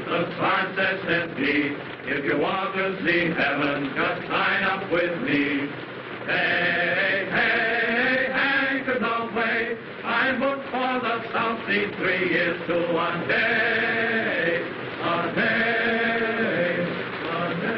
The sign says simply, if you want to see heaven, just sign up with me. Hey, hey, hey, could no way. I booked for the South Sea 3 years to 1 day. A day, a day.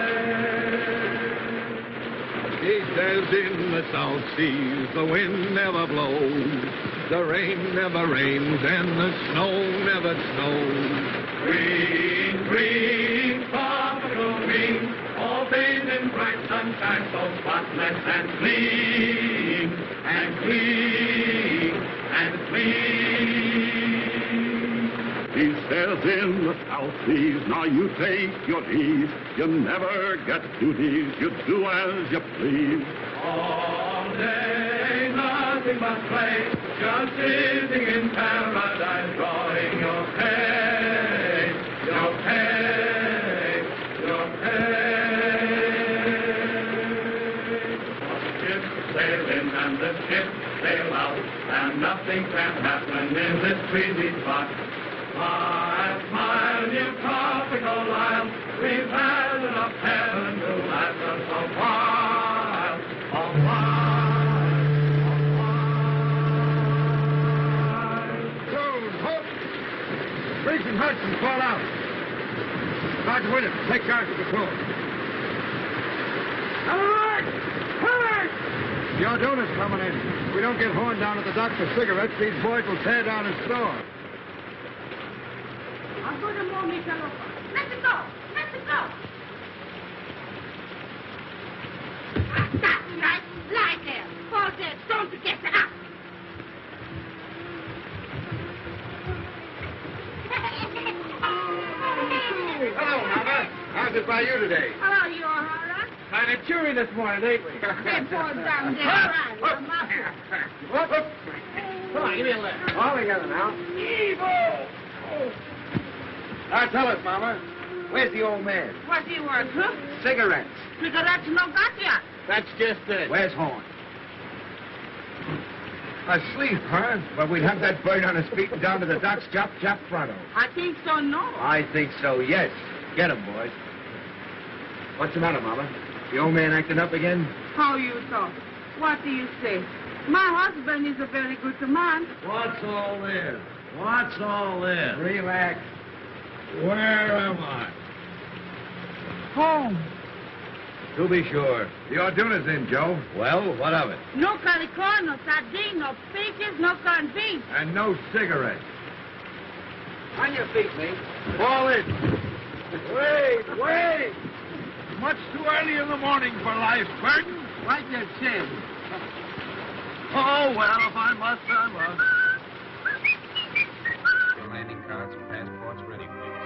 He says in the South Seas the wind never blows, the rain never rains, and the snow never snows. Green, green, tropical green, all bathed in bright sunshine, so spotless and clean, and clean, and clean. He says in the South Seas, now you take your ease, you never get duties, you do as you please. All day, nothing but play, just sitting in paradise, drawing your pay, your pay, your pay. The ship sail in and the ship sail out, and nothing can happen in this breezy spot. Smile, smile, you tropical isle, we've had enough heaven to last us a while, a while, a while. Gold, hope! Briggs and Hudson, fall out. Sergeant Williams, take charge of the crew. Alert! Alert! The Ordona's coming in. If we don't get horned down at the dock for cigarettes, these boys will tear down his store. I'll go to Mommy, fellow. Let it go! Let it go! That's right. Lie there. Fall dead. Don't get it up. Hello, Mama. How's it by you today? Hello, you all right? Kind of cheery this morning, ain't we? They poured down there. Right. Come on, give me a lift. All together now. Evil! Oh. Now, tell us, Mama. Where's the old man? What's he worth, huh? Cigarettes. Cigarettes no got ya. That's just it. Where's Horn? Asleep, huh? Well, we'd have that bird on his feet and down to the docks, chop, chop, pronto. I think so, no. I think so, yes. Get him, boys. What's the matter, Mama? The old man acting up again? How you talk? What do you say? My husband is a very good man. What's all this? What's all this? Relax. Where am I? Home. To be sure. The Orduna's in, Joe. Well, what of it? No calicorn, no sardine, no peaches, no corned beef. And no cigarettes. On your feet, mate. Fall in. Wait! Much too early in the morning for life's burden. Wipe your chin. Oh, well, if I must, I must. Your landing cards and passports ready, please.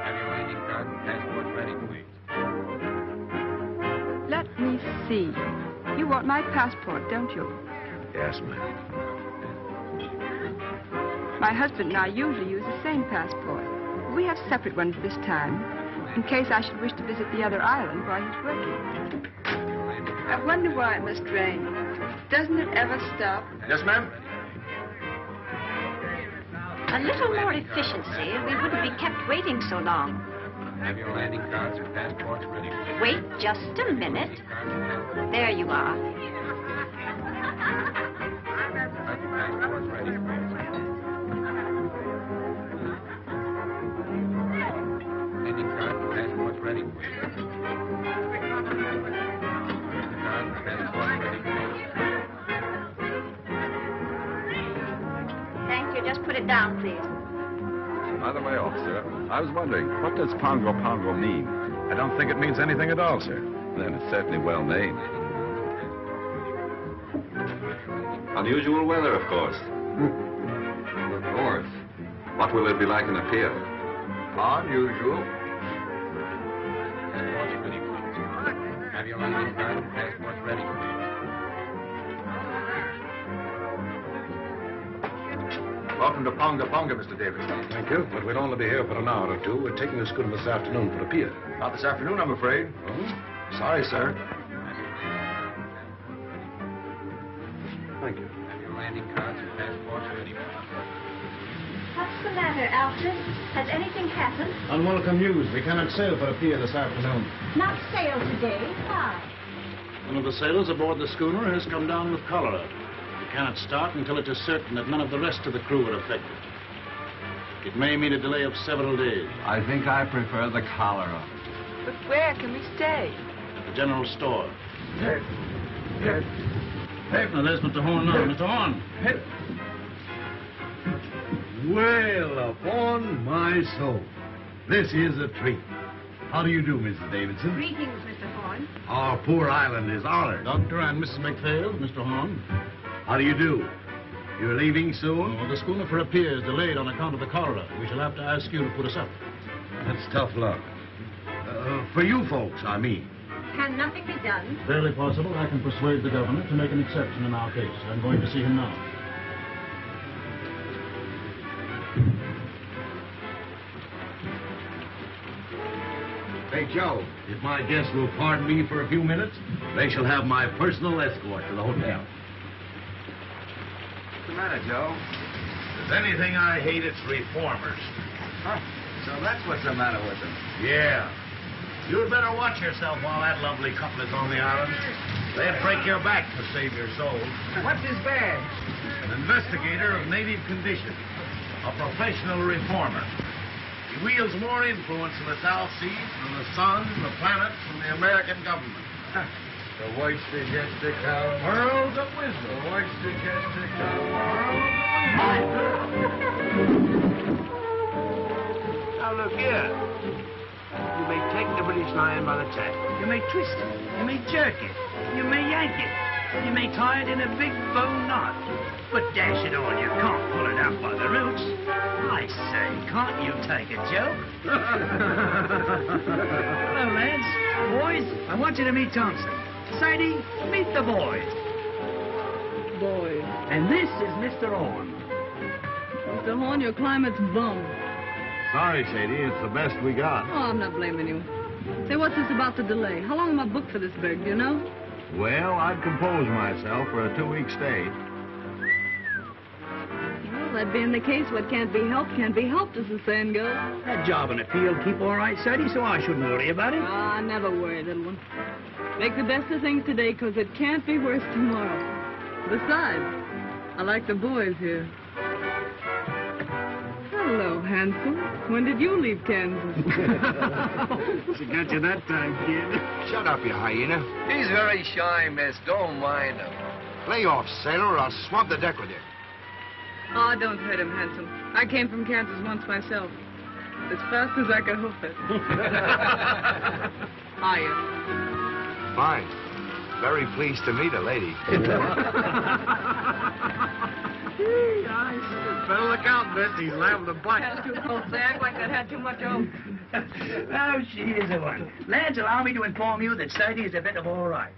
Have your landing card and passports ready, please. Let me see. You want my passport, don't you? Yes, ma'am. My husband and I usually use the same passport. We have separate ones this time, in case I should wish to visit the other island while he's working. I wonder why it must rain. Doesn't it ever stop? Yes, ma'am? A little more efficiency, we wouldn't be kept waiting so long. Have your landing cards and passports ready, please. Wait just a minute. There you are. Have your passports ready, please. Landing card and passports ready, please. Landing card and passports ready, please. Thank you. Just put it down, please. By the way, officer, I was wondering, what does Pongo Pongo mean? I don't think it means anything at all, sir. Then it's certainly well named. Unusual weather, of course. Of course. What will it be like in a pier? Unusual. Passports ready, please. Have your landing card and passports ready, please. Welcome to Ponga Ponga, Mr. Davis. Thank you, but we'll only be here for an hour or two. We're taking the schooner this afternoon for the pier. Not this afternoon, I'm afraid. Oh? Sorry, sir. Thank you. Have your landing cards and passports ready, please. What's the matter, Alfred? Has anything happened? Unwelcome news. We cannot sail for the pier this afternoon. Not sail today. Why? One of the sailors aboard the schooner has come down with cholera. We cannot start until it is certain that none of the rest of the crew are affected. It may mean a delay of several days. I think I prefer the cholera. But where can we stay? At the general store. Now, there's Mr. Horn now. Mr. Horn. Well, upon my soul. This is a treat. How do you do, Mrs. Davidson? Greetings, Mr. Horn. Our poor island is honored. Doctor and Mrs. McPhail, Mr. Horn. How do you do? You're leaving soon? Oh, the schooner for a pier is delayed on account of the cholera. We shall have to ask you to put us up. That's tough luck. For you folks, I mean. Can nothing be done? Barely possible. I can persuade the governor to make an exception in our case. I'm going to see him now. Hey, Joe, if my guests will pardon me for a few minutes, they shall have my personal escort to the hotel. What's the matter, Joe? If there's anything I hate, it's reformers. Huh? So that's what's the matter with them. Yeah. You'd better watch yourself while that lovely couple is on the island. They'd break your back to save your soul. What's his badge? An investigator of native condition. A professional reformer. He wields more influence in the South Seas than the sun, the planets, and the American government. The voice is yet to come. World of wisdom. The voice is yet to come. World of wisdom. Now look here. You may take the British Lion by the tail. You may twist it. You may jerk it. You may yank it. You may tie it in a big bow knot. But dash it all, you can't pull it out by the roots. I say, can't you take a joke? Hello, lads. Boys, I want you to meet Thompson. Sadie, meet the boys. Boy. And this is Mr. Horn. Mr. Horn, your climate's bum. Sorry, Sadie. It's the best we got. Oh, I'm not blaming you. Say, what's this about the delay? How long am I booked for this berg, do you know? Well, I'd compose myself for a 2-week stay. Well, that being the case, what can't be helped, as the saying goes. That job and appeal keep all right, Sadie, so I shouldn't worry about it. Ah, never worry, little one. Make the best of things today, 'cause it can't be worse tomorrow. Besides, I like the boys here. Hello, handsome. When did you leave Kansas? She got you that time, kid. Shut up, you hyena. He's very shy, miss. Don't mind him. Lay off, sailor, or I'll swab the deck with you. Oh, don't hurt him, handsome. I came from Kansas once myself. As fast as I could hoof it. Hiya. Fine. Very pleased to meet a lady. Better look out, miss. He's liable to bite. That's too close. They act like they'd had too much of. Oh, she is the one. Lads, allow me to inform you that Sadie is a bit of all right.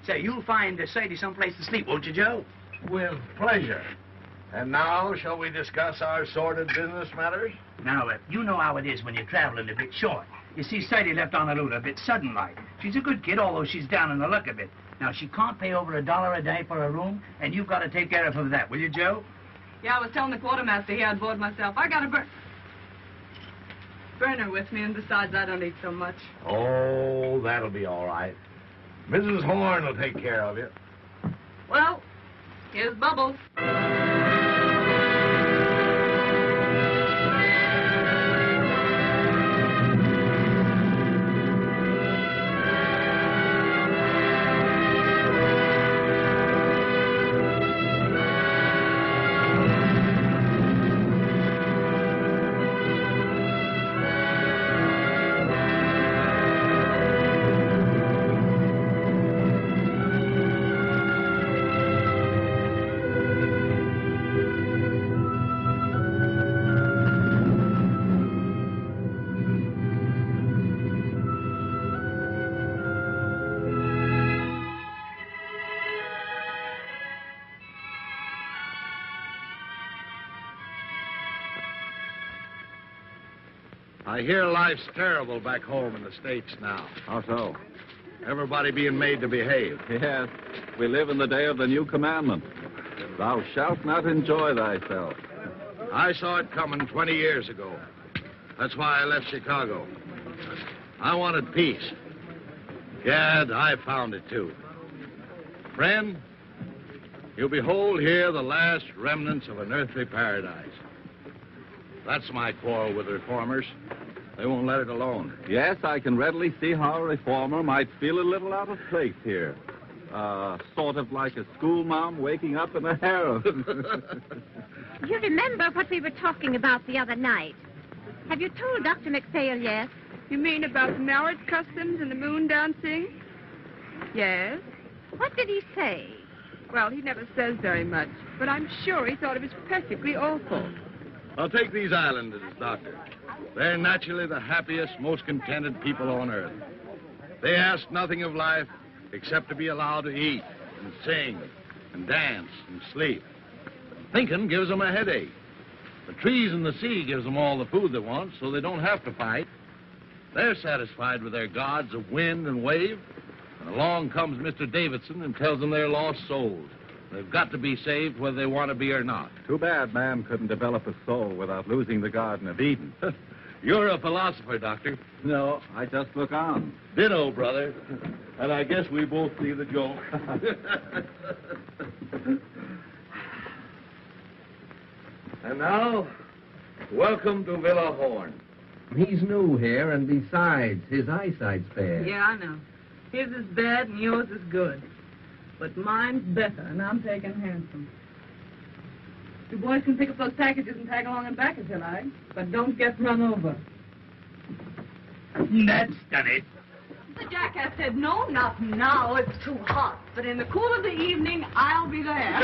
Say, you'll find Sadie someplace to sleep, won't you, Joe? With pleasure. And now, shall we discuss our sordid business matters? Now, you know how it is when you're traveling a bit short. You see, Sadie left Honolulu a bit sudden-like. She's a good kid, although she's down in the luck a bit. Now, she can't pay over $1 a day for a room, and you've got to take care of her for that, will you, Joe? Yeah, I was telling the quartermaster here on board myself. I got a burner with me, and besides, I don't eat so much. Oh, that'll be all right. Mrs. Horn will take care of you. Well, here's Bubbles. I hear life's terrible back home in the States now. How so? Everybody being made to behave. Yes, we live in the day of the new commandment. Thou shalt not enjoy thyself. I saw it coming 20 years ago. That's why I left Chicago. I wanted peace. Gad, I found it, too. Friend, you behold here the last remnants of an earthly paradise. That's my quarrel with reformers. They won't let it alone. Yes, I can readily see how a reformer might feel a little out of place here. Sort of like a schoolma'am waking up in a harem. You remember what we were talking about the other night? Have you told Dr. McPhail yet? You mean about marriage customs and the moon dancing? Yes. What did he say? Well, he never says very much, but I'm sure he thought it was perfectly awful. I'll take these islanders, Doctor. They're naturally the happiest, most contented people on earth. They ask nothing of life except to be allowed to eat and sing and dance and sleep. Thinking gives them a headache. The trees and the sea gives them all the food they want, so they don't have to fight. They're satisfied with their gods of wind and wave. And along comes Mr. Davidson and tells them they're lost souls. They've got to be saved whether they want to be or not. Too bad man couldn't develop a soul without losing the Garden of Eden. You're a philosopher, Doctor. No, I just look on. Ditto, brother. And I guess we both see the joke. And now, welcome to Villa Horn. He's new here, and besides, his eyesight's bad. Yeah, I know. His is bad and yours is good. But mine's better, and I'm taking handsome. You boys can pick up those packages and tag along and back if you like, but don't get run over. That's done it. The jackass said, no, not now, it's too hot. But in the cool of the evening, I'll be there.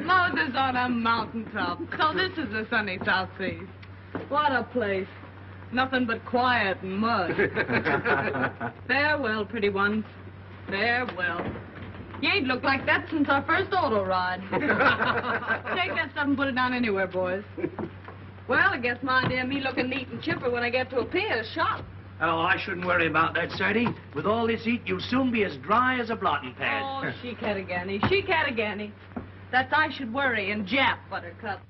Moses on a mountaintop. So this is the sunny South Seas. What a place. Nothing but quiet and mud. Farewell, pretty ones. Farewell. You ain't looked like that since our first auto ride. Take that stuff and put it down anywhere, boys. Well, I guess my dear me looking neat and chipper when I get to a pier is shot. Oh, I shouldn't worry about that, Sadie. With all this heat, you'll soon be as dry as a blotting pad. Oh, she-cat-a-ganny, she-cat-a-ganny. That's I should worry and Jap, Buttercup.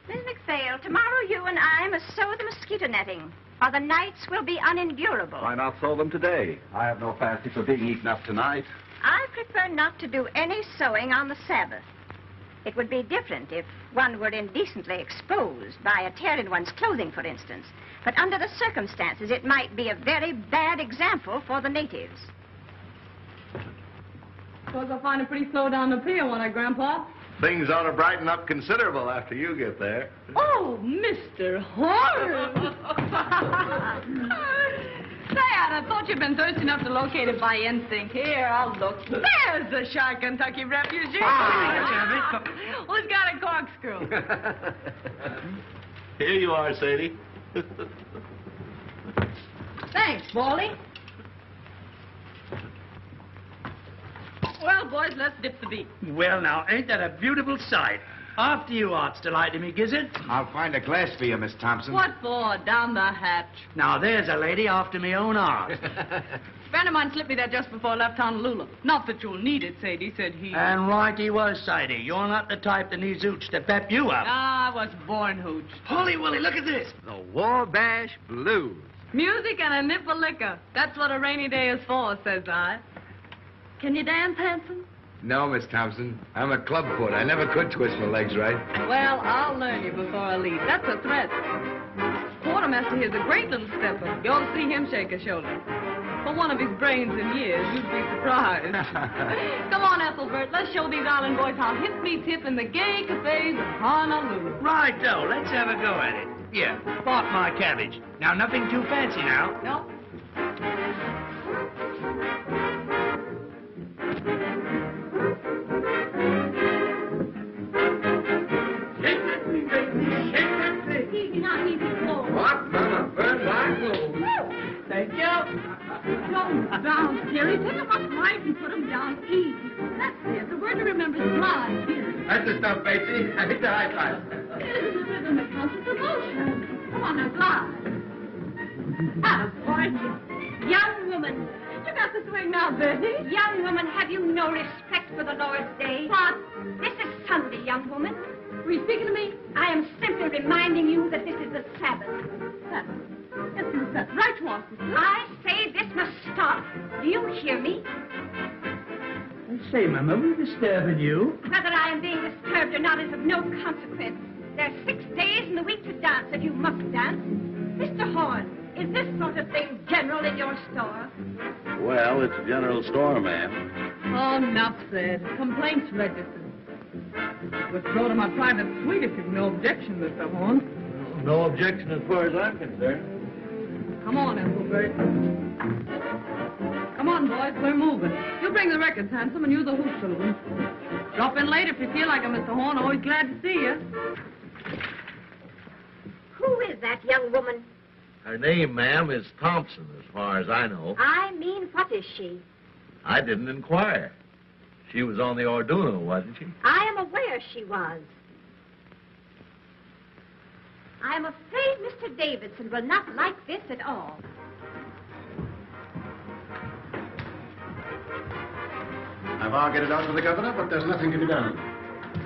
Miss McPhail, tomorrow you and I must sew the mosquito netting, or the nights will be unendurable. Why not sow them today? I have no fancy for being eaten up tonight. I prefer not to do any sewing on the Sabbath. It would be different if one were indecently exposed by a tear in one's clothing, for instance. But under the circumstances, it might be a very bad example for the natives. Suppose I'll find it pretty slow down the pier, won't I, Grandpa? Things ought to brighten up considerable after you get there. Oh, Mr. Horace! Say, I thought you'd been thirsty enough to locate it by instinct. Here, I'll look. There's the shy Kentucky refugee. Who's got a corkscrew? Here you are, Sadie. Thanks, Wally. Well, boys, let's dip the beat. Well, now, ain't that a beautiful sight? After you, Art's delighted me, Gizzard. I'll find a glass for you, Miss Thompson. What for? Down the hatch. Now, there's a lady after me own art. A friend of mine slipped me that just before I left Honolulu. Not that you'll need it, Sadie, said he. And right he was, Sadie. You're not the type that needs hooch to pep you up. I was born hooch. Holy Willie, look at this. The Wabash Blues. Music and a nip of liquor. That's what a rainy day is for, says I. Can you dance, handsome? No, Miss Thompson. I'm a clubfoot. I never could twist my legs right. Well, I'll learn you before I leave. That's a threat. Quartermaster here's a great little stepper. You ought to see him shake a shoulder. For one of his brains in years, you'd be surprised. Come on, Ethelbert. Let's show these island boys how hip meets hip in the gay cafes of Honolulu. Right-o. Let's have a go at it. Here, spot my cabbage. Now, nothing too fancy now. No. What, Mama? Burn my clothes. Thank you. Go down, Jerry. Pick them up right and put them down easy. That's it. The word to remember is glide, Jerry. That's the stuff, Batesy. I hit the high five. It is the rhythm that counts as emotion. Come on now, glide. Attaboy. Young woman. You got the swing now, Betty. Young woman, have you no respect for the Lord's day? What? This is Sunday, young woman. Were you speaking to me? I am simply reminding you that this is the Sabbath. Sabbath. Yes, it was Sabbath. Right, Swanson. I say this must stop. Do you hear me? I say, Mama, we're disturbing you. Whether I am being disturbed or not is of no consequence. There are 6 days in the week to dance if you must dance. Mr. Horn, is this sort of thing general in your store? Well, it's a general store, ma'am. Oh, enough said. Complaints registered. Withdraw to my private suite if you've no objection, Mr. Horn. No objection as far as I'm concerned. Come on, Ethelbert. Come on, boys, we're moving. You bring the records, Handsome, and you the hoop children. Drop in late if you feel like it, Mr. Horn. Always glad to see you. Who is that young woman? Her name, ma'am, is Thompson, as far as I know. I mean, what is she? I didn't inquire. She was on the Orduno, wasn't she? I am aware she was. I am afraid Mr. Davidson will not like this at all. I've argued it out with the governor, but there's nothing to be done.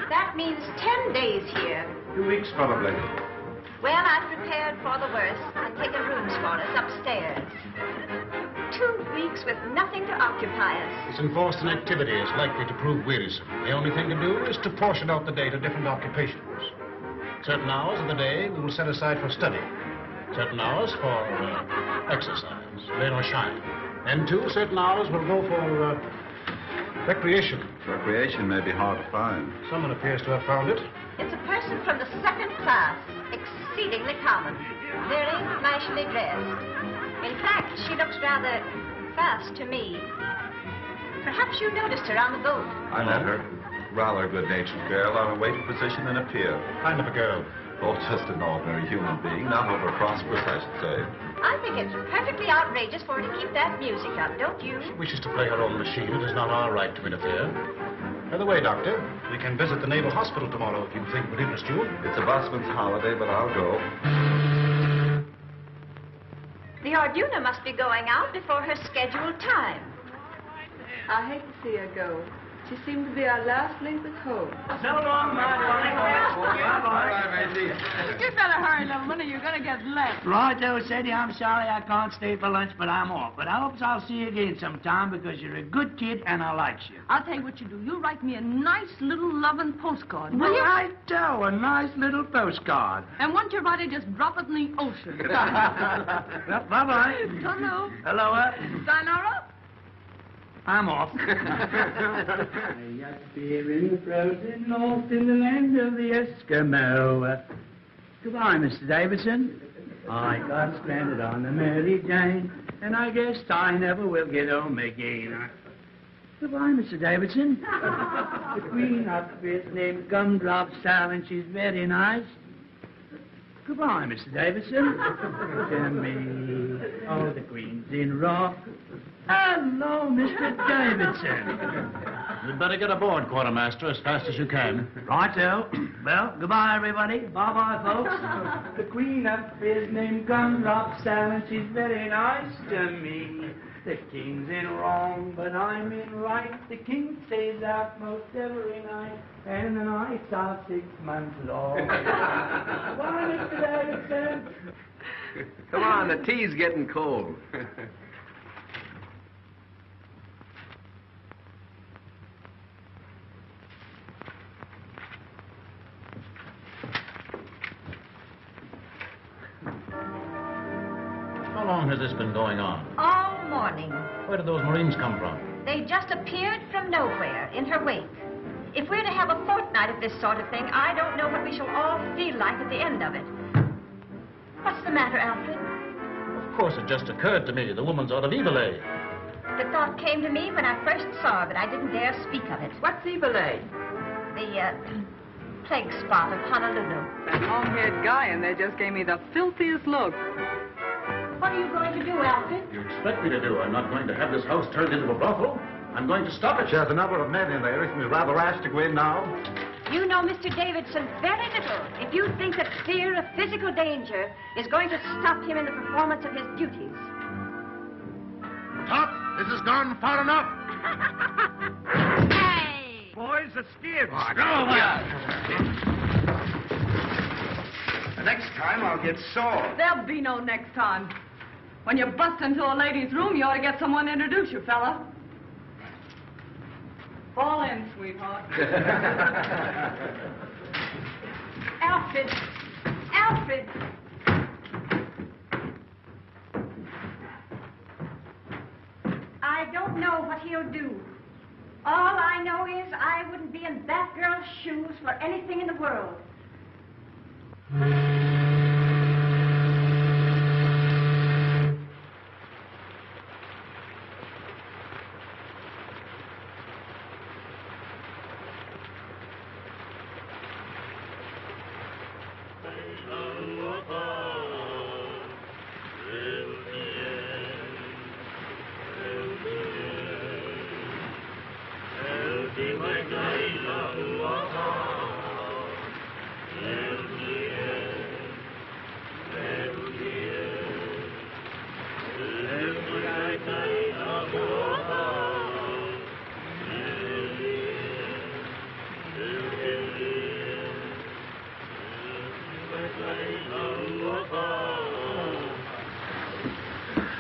That means 10 days here. 2 weeks, probably. Well, I've prepared for the worst and taken rooms for us upstairs. 2 weeks with nothing to occupy us. This enforced inactivity is likely to prove wearisome. The only thing to do is to portion out the day to different occupations. Certain hours of the day we will set aside for study. Certain hours for exercise, rain or shine. Then, too, certain hours will go for recreation. Recreation may be hard to find. Someone appears to have found it. It's a person from the second class, exceedingly common, very flashily dressed. In fact, she looks rather fast to me. Perhaps you noticed her on the boat. I met her. Rather a good-natured girl on a waiting position in a pier. Kind of a girl. Oh, just an ordinary human being, not over prosperous, I should say. I think it's perfectly outrageous for her to keep that music up, don't you? She wishes to play her own machine. It is not our right to interfere. By the way, Doctor, we can visit the Naval Hospital tomorrow if you think it would interest you. It's a busman's holiday, but I'll go. The Orduna must be going out before her scheduled time. I hate to see her go. She seemed to be our last link with hope. So long, my darling. You better hurry, little one, or you're going to get left. Right, though, Sadie, I'm sorry I can't stay for lunch, but I'm off. But I hope I'll see you again sometime because you're a good kid and I like you. I'll tell you what you do. You write me a nice little loving postcard, will you? Right, though, a nice little postcard. And once you write it, just drop it in the ocean. Well, bye-bye. Hello. Hello, Sayonara. I'm off. I up here in the frozen north in the land of the Eskimo. Goodbye, Mr. Davidson. I got stranded on the Mary Jane, and I guess I never will get home again. Goodbye, Mr. Davidson. The queen up is named Gumdrop Sal, and she's very nice. Goodbye, Mr. Davidson. To me, oh, the queen's in rock. Hello, Mr. Davidson. You'd better get aboard, Quartermaster, as fast as you can. Righto. Well, goodbye, everybody. Bye-bye, folks. The queen up is named Gumdrop Sal, and she's very nice to me. The king's in wrong, but I'm in right. The king stays out most every night, and the nights are 6 months long. Bye, Mr. Davidson. Come on, the tea's getting cold. How long has this been going on? All morning. Where did those Marines come from? They just appeared from nowhere in her wake. If we're to have a fortnight of this sort of thing, I don't know what we shall all feel like at the end of it. What's the matter, Alfred? Of course, it just occurred to me. The woman's out of Evil-A. The thought came to me when I first saw her, but I didn't dare speak of it. What's Evil-A? The, plague spot of Honolulu. That long-haired guy in there just gave me the filthiest look. What are you going to do, Alfred? You expect me to do? I'm not going to have this house turned into a brothel. I'm going to stop it. She has a number of men in there. Isn't it rather rash to go in now? You know Mr. Davidson very little if you think that fear of physical danger is going to stop him in the performance of his duties. Stop! This has gone far enough. Hey! boys. The skids. Oh, The next time I'll get sore. There'll be no next time. When you bust into a lady's room, you ought to get someone to introduce you, fella. Fall in, sweetheart. Alfred! Alfred! I don't know what he'll do. All I know is I wouldn't be in that girl's shoes for anything in the world.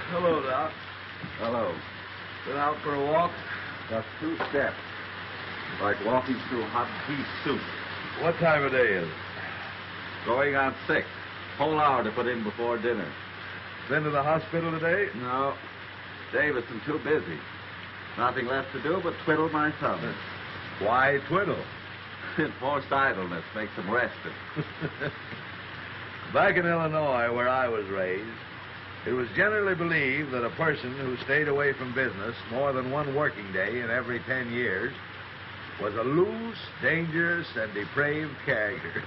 Hello, Doc. Hello. Been out for a walk? Just 2 steps. Like walking through hot beef soup. What time of day is it? Going on 6. Whole hour to put in before dinner. Been to the hospital today? No. Davison too busy. Nothing left to do but twiddle my thumb. Why twiddle? Forced idleness makes him rested. Back in Illinois, where I was raised, it was generally believed that a person who stayed away from business more than 1 working day in every 10 years was a loose, dangerous, and depraved character.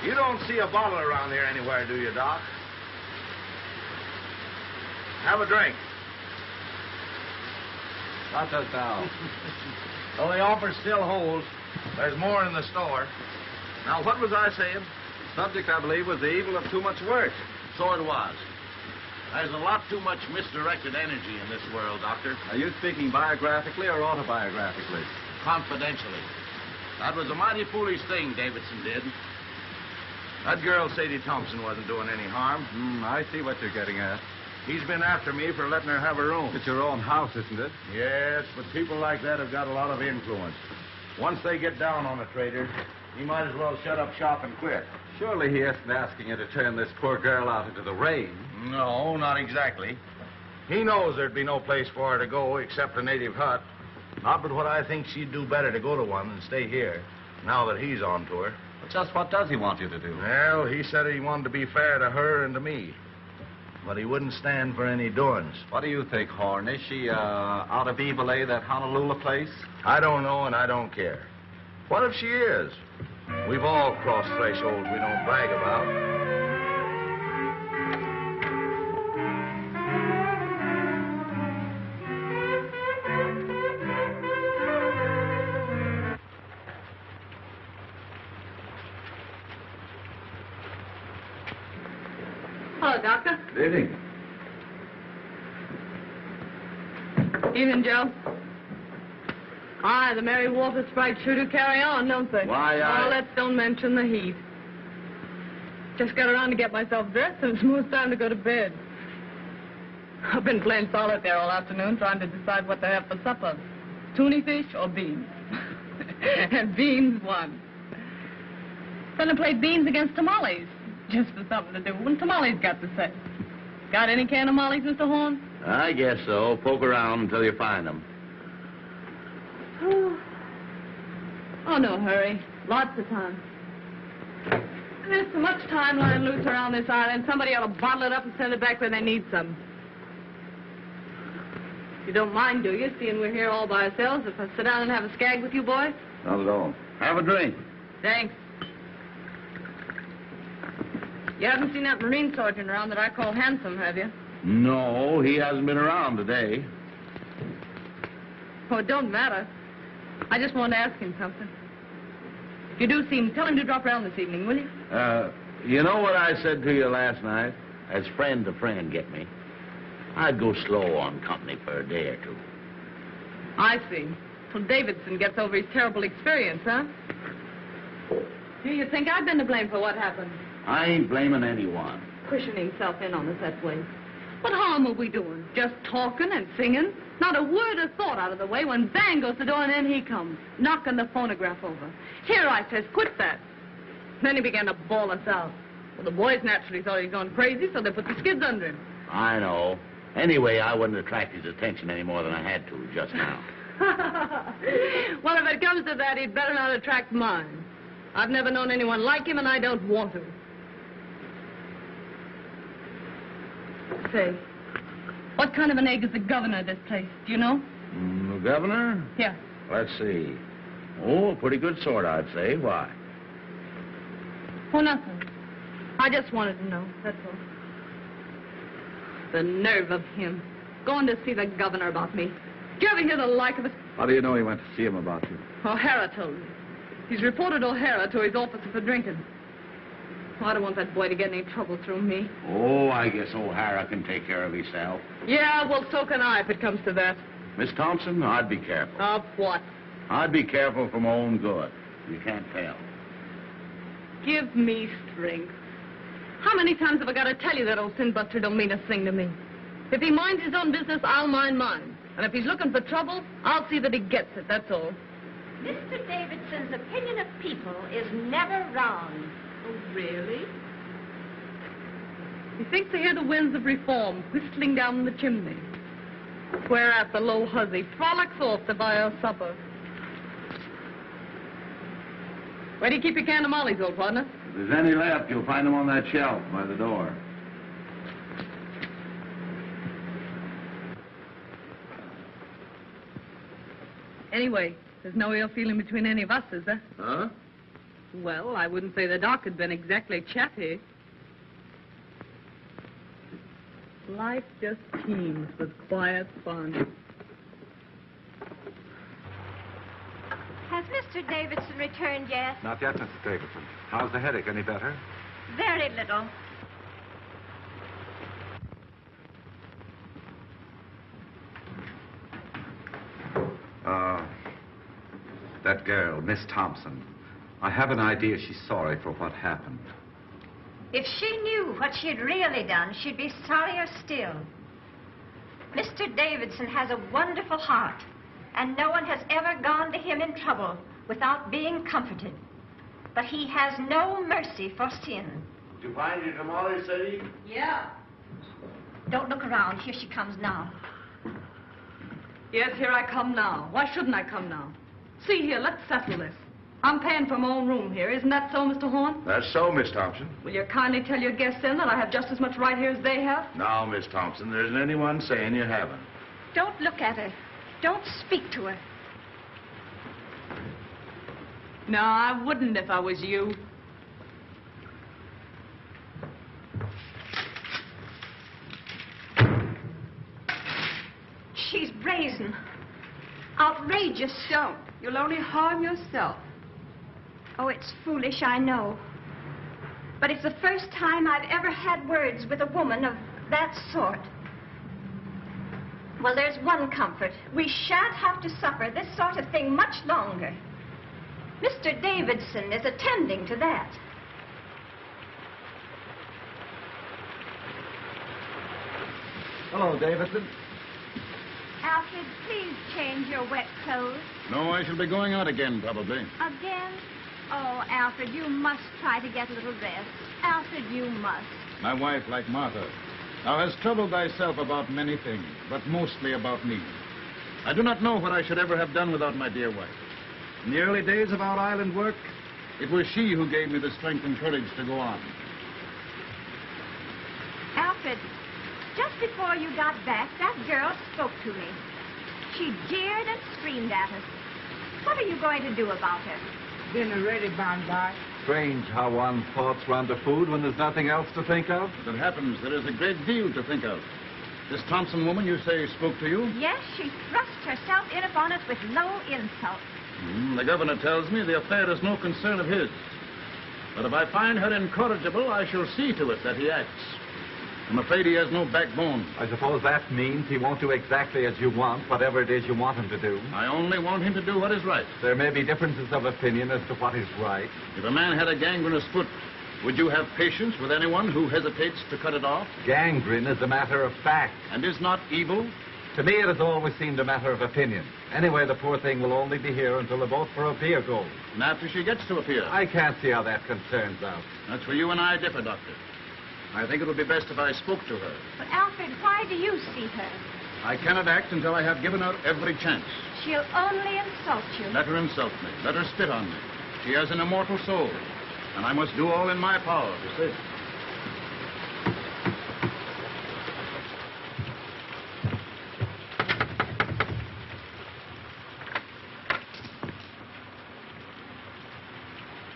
You don't see a bottle around here anywhere, do you, Doc? Have a drink. Not just now. Well, the offer still holds. There's more in the store. Now, what was I saying? Subject, I believe, was the evil of too much work. So it was. There's a lot too much misdirected energy in this world, Doctor. Are you speaking biographically or autobiographically? Confidentially. That was a mighty foolish thing Davidson did. That girl, Sadie Thompson, wasn't doing any harm. I see what you're getting at. He's been after me for letting her have her room. It's your own house, isn't it? Yes, but people like that have got a lot of influence. Once they get down on a trader, he might as well shut up shop and quit. Surely he isn't asking you to turn this poor girl out into the rain. No, not exactly. He knows there'd be no place for her to go except a native hut. Not but what I think she'd do better to go to one than stay here, now that he's on to her. But just what does he want you to do? Well, he said he wanted to be fair to her and to me. But he wouldn't stand for any doings. What do you think, Horn? Is she out of Evil, that Honolulu place? I don't know, and I don't care. What if she is? We've all crossed thresholds we don't brag about. Hello, Doctor. Good evening. Evening, Joe. Aye, the merry water sprites sure do carry on, don't they? Why, Oh, let's don't mention the heat. Just got around to get myself dressed, and it's almost time to go to bed. I've been playing solitaire all afternoon, trying to decide what to have for supper. Tuna fish or beans? And beans won. Then I played beans against tamales, just for something to do. When tamales got to say. Got any can of mollies, Mr. Horn? I guess so. Poke around until you find them. Oh, no hurry. Lots of time. There's so much time lying loose around this island, somebody ought to bottle it up and send it back where they need some. You don't mind, do you, seeing we're here all by ourselves, if I sit down and have a skag with you boys? Not at all. Have a drink. Thanks. You haven't seen that Marine sergeant around that I call handsome, have you? No, he hasn't been around today. Oh, it don't matter. I just wanted to ask him something. If you do see him, tell him to drop around this evening, will you? You know what I said to you last night? As friend to friend, get me? I'd go slow on company for a day or two. I see. Till Davidson gets over his terrible experience, huh? Do you think I've been to blame for what happened? I ain't blaming anyone. Pushing himself in on us that way. What harm are we doing? Just talking and singing? Not a word of thought out of the way when bang goes the door and in he comes, knocking the phonograph over. Here, I says, quit that. Then he began to bawl us out. Well, the boys naturally thought he'd gone crazy, so they put the skids under him. I know. Anyway, I wouldn't attract his attention any more than I had to just now. Well, if it comes to that, he'd better not attract mine. I've never known anyone like him, and I don't want to. Say, what kind of an egg is the governor of this place? Do you know? The governor? Yeah. Let's see. Oh, a pretty good sort, I'd say. Why? Oh, nothing. I just wanted to know, that's all. The nerve of him. Going to see the governor about me. Did you ever hear the like of it? How do you know he went to see him about you? O'Hara told me. He's reported O'Hara to his officer for drinking. Oh, I don't want that boy to get any trouble through me. Oh, I guess O'Hara can take care of himself. Yeah, well, so can I if it comes to that. Miss Thompson, I'd be careful. Of what? I'd be careful for my own good. You can't tell. Give me strength. How many times have I got to tell you that old sin-buster don't mean a thing to me? If he minds his own business, I'll mind mine. And if he's looking for trouble, I'll see that he gets it, that's all. Mr. Davidson's opinion of people is never wrong. Oh, really? He thinks to hear the winds of reform whistling down the chimney. Whereas the low hussy frolics off to buy her supper. Where do you keep your can of mollies, old partner? If there's any left, you'll find them on that shelf by the door. Anyway, there's no ill feeling between any of us, is there? Huh? Well, I wouldn't say the doc had been exactly chatty. Life just teems with quiet fun. Has Mr. Davidson returned yet? Not yet, Mrs. Davidson. How's the headache? Any better? Very little. That girl, Miss Thompson. I have an idea she's sorry for what happened. If she knew what she'd really done, she'd be sorrier still. Mr. Davidson has a wonderful heart, and no one has ever gone to him in trouble without being comforted. But he has no mercy for sin. Did you find your tamales, Sadie? Yeah. Don't look around. Here she comes now. Yes, here I come now. Why shouldn't I come now? See here, let's settle this. I'm paying for my own room here. Isn't that so, Mr. Horn? That's so, Miss Thompson. Will you kindly tell your guests then that I have just as much right here as they have? No, Miss Thompson, there isn't anyone saying you haven't. Don't look at her. Don't speak to her. No, I wouldn't if I was you. She's brazen. Outrageous. Don't. You'll only harm yourself. Oh, it's foolish, I know. But it's the first time I've ever had words with a woman of that sort. Well, there's one comfort. We shan't have to suffer this sort of thing much longer. Mr. Davidson is attending to that. Hello, Davidson. Alfred, please change your wet clothes. No, I shall be going out again, probably. Again? Oh, Alfred, you must try to get a little rest. Alfred, you must. My wife, like Martha, thou hast troubled thyself about many things, but mostly about me. I do not know what I should ever have done without my dear wife. In the early days of our island work, it was she who gave me the strength and courage to go on. Alfred, just before you got back, that girl spoke to me. She jeered and screamed at us. What are you going to do about her? Dinner ready, by. Strange how one's thoughts run to food when there's nothing else to think of. As it happens, there is a great deal to think of. This Thompson woman, you say, spoke to you? Yes, she thrust herself in upon us with low insult. The governor tells me the affair is no concern of his. But if I find her incorrigible, I shall see to it that he acts. I'm afraid he has no backbone. I suppose that means he won't do exactly as you want, whatever it is you want him to do. I only want him to do what is right. There may be differences of opinion as to what is right. If a man had a gangrenous foot, would you have patience with anyone who hesitates to cut it off? Gangrene is a matter of fact. And is not evil? To me, it has always seemed a matter of opinion. Anyway, the poor thing will only be here until the boat for Apia goes. And after she gets to Apia? I can't see how that concerns us. That's where you and I differ, Doctor. I think it would be best if I spoke to her. But, Alfred, why do you see her? I cannot act until I have given her every chance. She'll only insult you. Let her insult me. Let her spit on me. She has an immortal soul, and I must do all in my power to save her.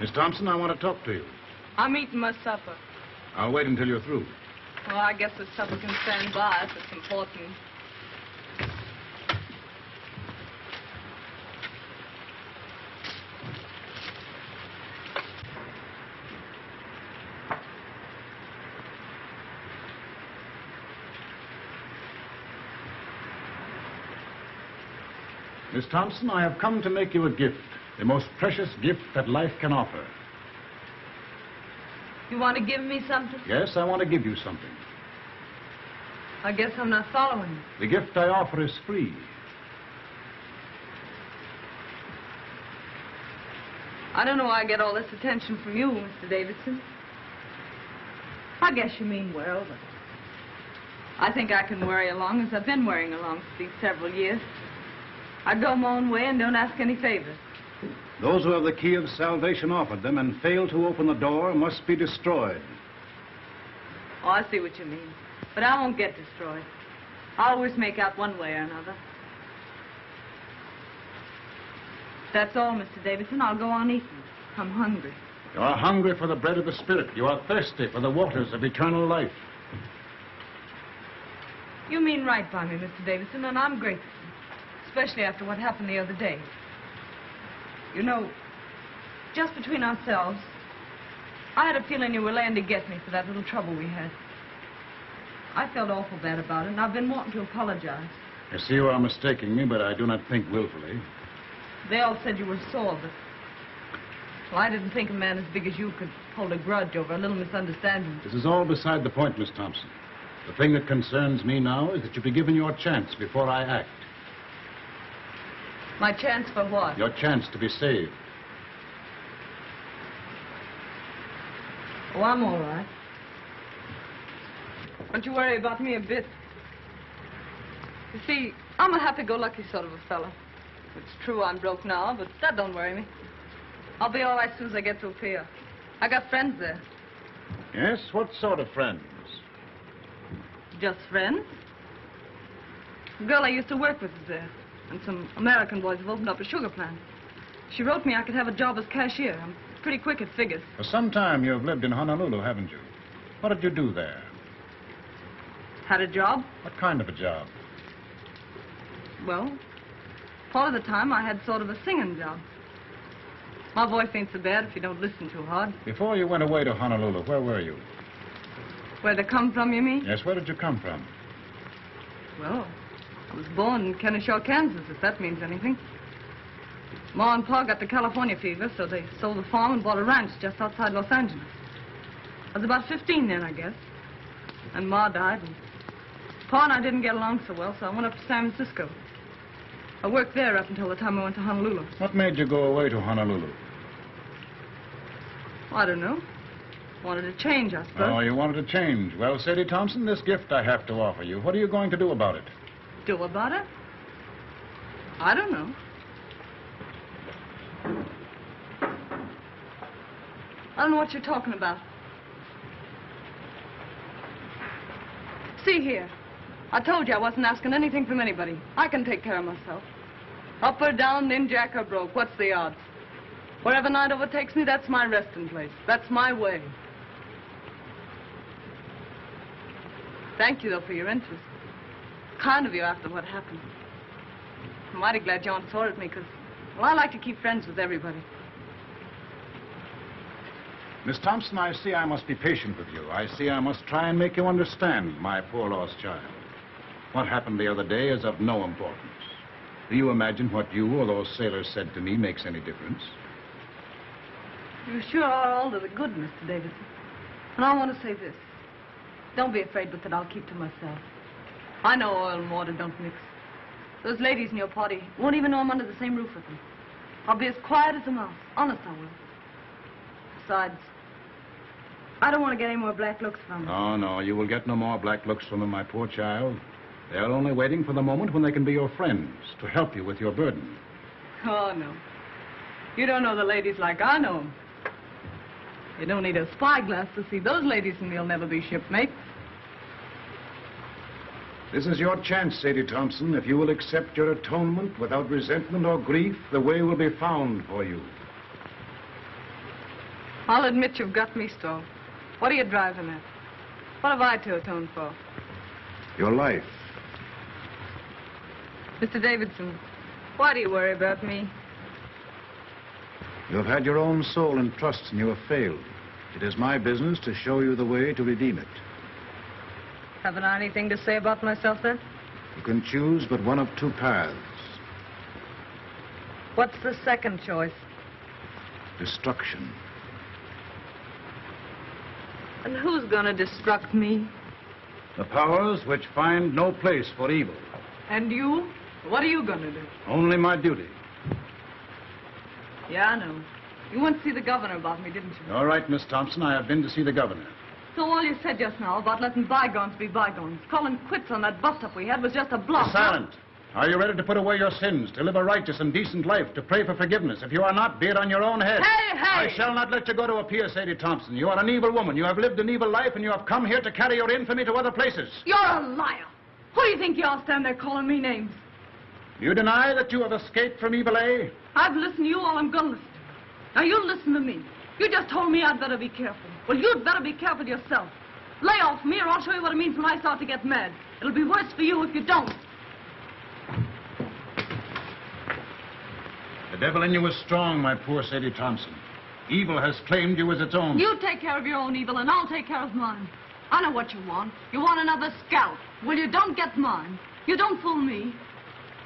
Miss Thompson, I want to talk to you. I'm eating my supper. I'll wait until you're through. Well, I guess the supper can stand by if it's important. Miss Thompson, I have come to make you a gift, the most precious gift that life can offer. You want to give me something? Yes, I want to give you something. I guess I'm not following you. The gift I offer is free. I don't know why I get all this attention from you, Mr. Davidson. I guess you mean well, but I think I can worry along as I've been worrying along for these several years. I go my own way and don't ask any favors. Those who have the key of salvation offered them and fail to open the door must be destroyed. Oh, I see what you mean. But I won't get destroyed. I'll always make out one way or another. That's all, Mr. Davidson. I'll go on eating. I'm hungry. You are hungry for the bread of the Spirit. You are thirsty for the waters of eternal life. You mean right by me, Mr. Davidson, and I'm grateful. Especially after what happened the other day. You know, just between ourselves, I had a feeling you were laying to get me for that little trouble we had. I felt awful bad about it, and I've been wanting to apologize. I see you are mistaking me, but I do not think willfully. They all said you were sore, but... Well, I didn't think a man as big as you could hold a grudge over a little misunderstanding. This is all beside the point, Miss Thompson. The thing that concerns me now is that you be given your chance before I act. My chance for what? Your chance to be saved. Oh, I'm all right. Don't you worry about me a bit. You see, I'm a happy-go-lucky sort of a fella. It's true I'm broke now, but that don't worry me. I'll be all right as soon as I get to Apia. I got friends there. Yes? What sort of friends? Just friends. The girl I used to work with is there. And some American boys have opened up a sugar plant. She wrote me I could have a job as cashier. I'm pretty quick at figures. For some time you've lived in Honolulu, haven't you? What did you do there? Had a job? What kind of a job? Well, part of the time I had sort of a singing job. My voice ain't so bad if you don't listen too hard. Before you went away to Honolulu, where were you? Where they come from, you mean? Yes, where did you come from? Well, I was born in Kennesaw, Kansas, if that means anything. Ma and Pa got the California fever, so they sold the farm and bought a ranch just outside Los Angeles. I was about 15 then, I guess. And Ma died, and Pa and I didn't get along so well, so I went up to San Francisco. I worked there up until the time I went to Honolulu. What made you go away to Honolulu? I don't know. Wanted to change, I suppose. Oh, you wanted to change. Well, Sadie Thompson, this gift I have to offer you. What are you going to do about it? Do about it? I don't know. I don't know what you're talking about. See here. I told you I wasn't asking anything from anybody. I can take care of myself. Up or down, ninjack or broke. What's the odds? Wherever night overtakes me, that's my resting place. That's my way. Thank you, though, for your interest. Kind of you after what happened. I'm mighty glad you aren't sore at me, because, well, I like to keep friends with everybody. Miss Thompson, I see I must be patient with you. I see I must try and make you understand my poor lost child. What happened the other day is of no importance. Do you imagine what you or those sailors said to me makes any difference? You sure are all to the good, Mr. Davidson. And I want to say this. Don't be afraid but that I'll keep to myself. I know oil and water don't mix. Those ladies in your party won't even know I'm under the same roof with them. I'll be as quiet as a mouse. Honest, I will. Besides, I don't want to get any more black looks from them. Oh, no, you will get no more black looks from them, my poor child. They're only waiting for the moment when they can be your friends, to help you with your burden. Oh, no. You don't know the ladies like I know them. You don't need a spyglass to see those ladies, and they'll never be shipmates. This is your chance, Sadie Thompson. If you will accept your atonement without resentment or grief, the way will be found for you. I'll admit you've got me stalled. What are you driving at? What have I to atone for? Your life. Mr. Davidson, why do you worry about me? You have had your own soul in trust, and you have failed. It is my business to show you the way to redeem it. Haven't I anything to say about myself, then? You can choose but one of two paths. What's the second choice? Destruction. And who's gonna destruct me? The powers which find no place for evil. And you? What are you gonna do? Only my duty. Yeah, I know. You went to see the governor about me, didn't you? All right, Miss Thompson, I have been to see the governor. So all you said just now about letting bygones be bygones, calling quits on that bust-up we had was just a bluff. Be silent. Are you ready to put away your sins, to live a righteous and decent life, to pray for forgiveness? If you are not, be it on your own head. Hey, hey! I shall not let you go to a pier, Sadie Thompson. You are an evil woman. You have lived an evil life, and you have come here to carry your infamy to other places. You're a liar. Who do you think you are standing there calling me names? You deny that you have escaped from evil, eh? I've listened to you all I'm going to listen to. Now, you listen to me. You just told me I'd better be careful. Well, you'd better be careful yourself. Lay off me, or I'll show you what it means when I start to get mad. It'll be worse for you if you don't. The devil in you is strong, my poor Sadie Thompson. Evil has claimed you as its own. You take care of your own evil, and I'll take care of mine. I know what you want. You want another scalp. Well, you don't get mine. You don't fool me.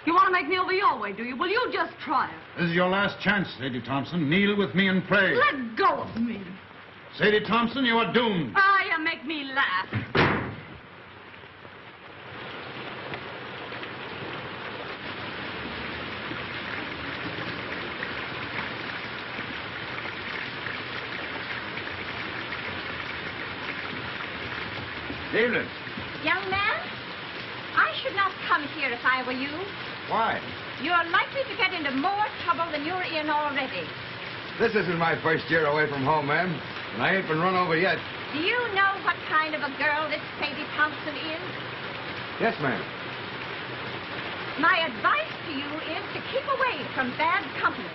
You want to make me over your way, do you? Well, you just try it. This is your last chance, Sadie Thompson. Kneel with me and pray. Let go of me. Sadie Thompson, you are doomed. Ah, you make me laugh. Evening. Young man, I should not come here if I were you. Why? You're likely to get into more trouble than you're in already. This isn't my first year away from home, ma'am. And I ain't been run over yet. Do you know what kind of a girl this Sadie Thompson is? Yes, ma'am. My advice to you is to keep away from bad company.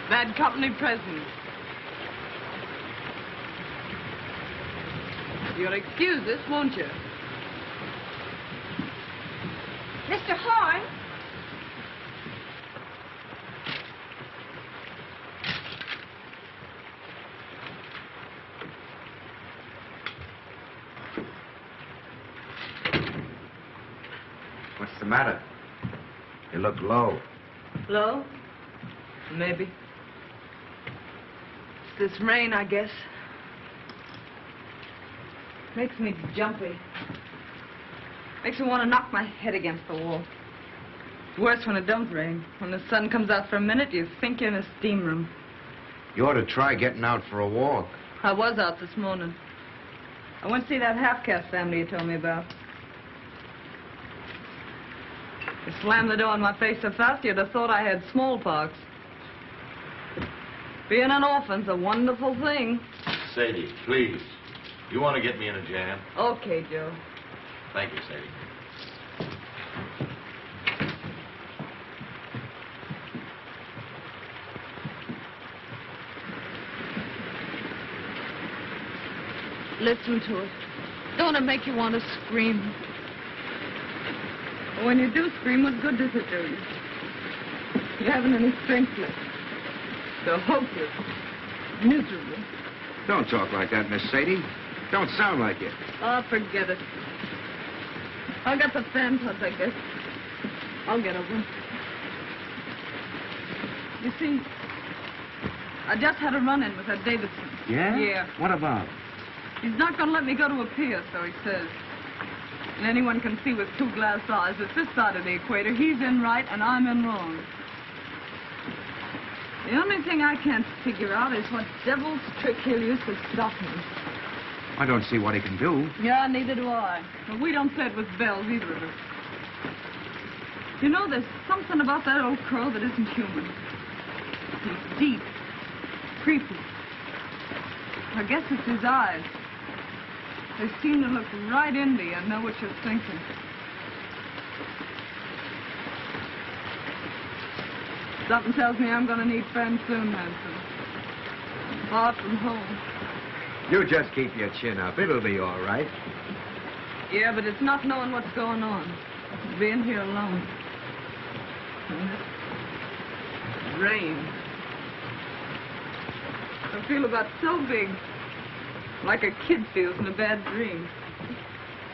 Bad company present. You'll excuse this, won't you? Mr. Horn. What's the matter? You look low. Low? Maybe. It's this rain, I guess. Makes me jumpy. Makes me want to knock my head against the wall. It's worse when it don't rain. When the sun comes out for a minute, you think you're in a steam room. You ought to try getting out for a walk. I was out this morning. I went to see that half-caste family you told me about. You slammed the door in my face so fast you'd have thought I had smallpox. Being an orphan's a wonderful thing. Sadie, please. You want to get me in a jam? Okay, Joe. Thank you, Sadie. Listen to it. Don't it make you want to scream? When you do scream, what good does it do you? You haven't any strength left. So hopeless. Miserable. Don't talk like that, Miss Sadie. Don't sound like it. Oh, forget it. I got the fan club, I guess. I'll get over it. You see, I just had a run-in with that Davidson. Yeah? Yeah. What about? He's not going to let me go to a pier, so he says. And anyone can see with 2 glass eyes that this side of the equator, he's in right and I'm in wrong. The only thing I can't figure out is what devil's trick he'll use to stop me. I don't see what he can do. Yeah, neither do I. But we don't play it with bells, either of us. You know, there's something about that old crow that isn't human. He's deep, creepy. I guess it's his eyes. They seem to look right into you and know what you're thinking. Something tells me I'm going to need friends soon, Hanson. Far from home. You just keep your chin up. It'll be all right. Yeah, but it's not knowing what's going on. It's being here alone. And this rain. I feel about so big. Like a kid feels in a bad dream.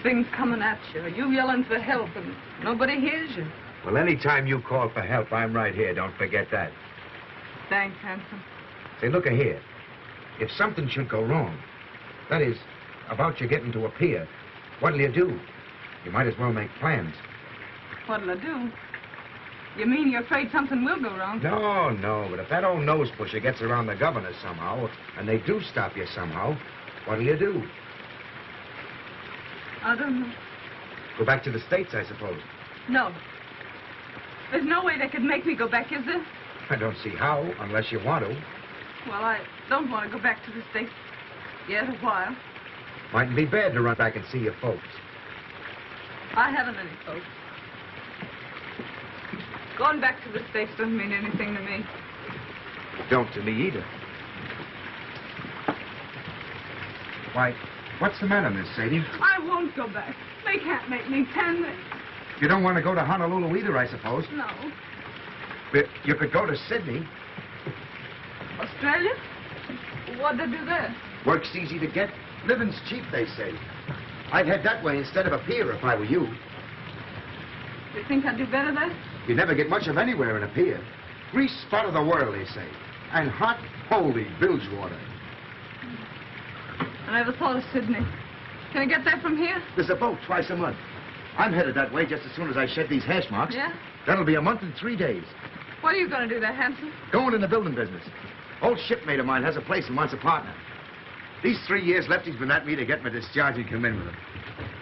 Things coming at you. You yelling for help and nobody hears you. Well, any time you call for help, I'm right here. Don't forget that. Thanks, Hanson. Say, look here. If something should go wrong, that is, about you getting to a pier, what'll you do? You might as well make plans. What'll I do? You mean you're afraid something will go wrong? No, but if that old nose pusher gets around the governor somehow, and they do stop you somehow, what'll you do? I don't know. Go back to the States, I suppose. No. There's no way they could make me go back, is there? I don't see how, unless you want to. Well, I don't want to go back to the States yet a while. Mightn't be bad to run back and see your folks. I haven't any folks. Going back to the States doesn't mean anything to me. Don't to me either. Why, what's the matter, Miss Sadie? I won't go back. They can't make me, can they? You don't want to go to Honolulu either, I suppose. No. But you could go to Sydney. Australia? What'd they do there? Work's easy to get. Living's cheap, they say. I'd head that way instead of a pier if I were you. You think I'd do better there? You'd never get much of anywhere in a pier. Grease spot of the world, they say. And hot, holy bilge water. I never thought of Sydney. Can I get there from here? There's a boat twice a month. I'm headed that way just as soon as I shed these hash marks. Yeah? That'll be a month and 3 days. What are you going to do there, Hanson? Going in the building business. Old shipmate of mine has a place and wants a partner. These 3 years Lefty's been at me to get my discharge and come in with him.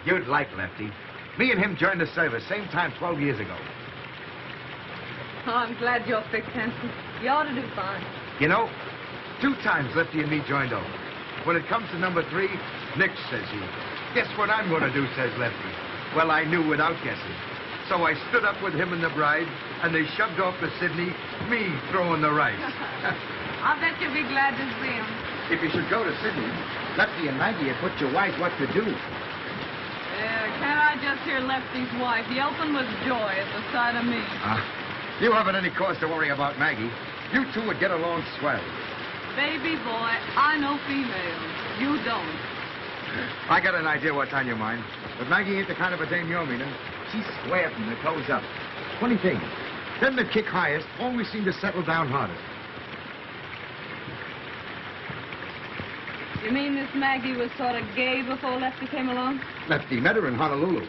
You'd like Lefty. Me and him joined the service same time 12 years ago. Oh, I'm glad you're fixed, Hanson. You ought to do fine. You know, 2 times Lefty and me joined over. When it comes to number 3, Nick, says he. Guess what I'm going to do, says Lefty. Well, I knew without guessing. So I stood up with him and the bride, and they shoved off to Sydney, me throwing the rice. I bet you'll be glad to see him. If you should go to Sydney, Lefty and Maggie had put your wife what to do. Yeah, can't I just hear Lefty's wife yelping with joy at the sight of me? You haven't any cause to worry about Maggie. You two would get along swell. Baby boy, I know females. You don't. I got an idea what's on your mind. But Maggie ain't the kind of a dame you're meaning. She's square from the toes up. Funny thing, them that kick highest always seem to settle down hardest. You mean this Maggie was sort of gay before Lefty came along? Lefty met her in Honolulu.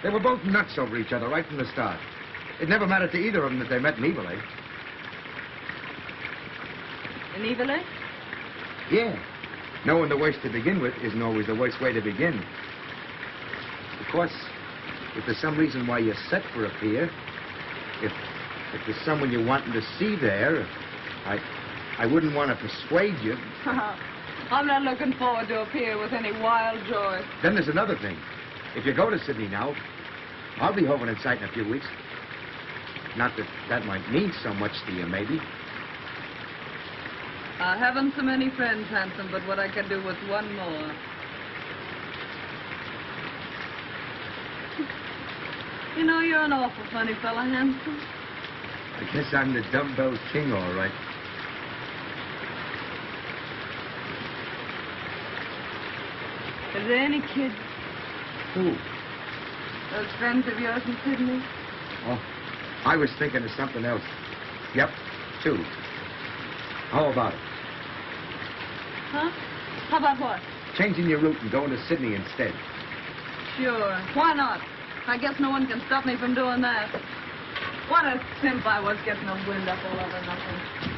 They were both nuts over each other right from the start. It never mattered to either of them that they met in Eveleigh. In Eveleigh? Yeah. Knowing the worst to begin with isn't always the worst way to begin. Of course, if there's some reason why you're set for a pier, if there's someone you're wanting to see there, I wouldn't want to persuade you. I'm not looking forward to a pier with any wild joy. Then there's another thing. If you go to Sydney now, I'll be home in sight in a few weeks. Not that that might mean so much to you, maybe. I haven't so many friends, Hanson, but what I can do with one more. You know, you're an awful funny fella, Hanson. I guess I'm the dumbbell king, all right. Are there any kids? Who? Those friends of yours in Sydney? Oh, I was thinking of something else. Yep, 2. How about it? Huh? How about what? Changing your route and going to Sydney instead. Sure. Why not? I guess no one can stop me from doing that. What a simp I was getting the wind up all over nothing.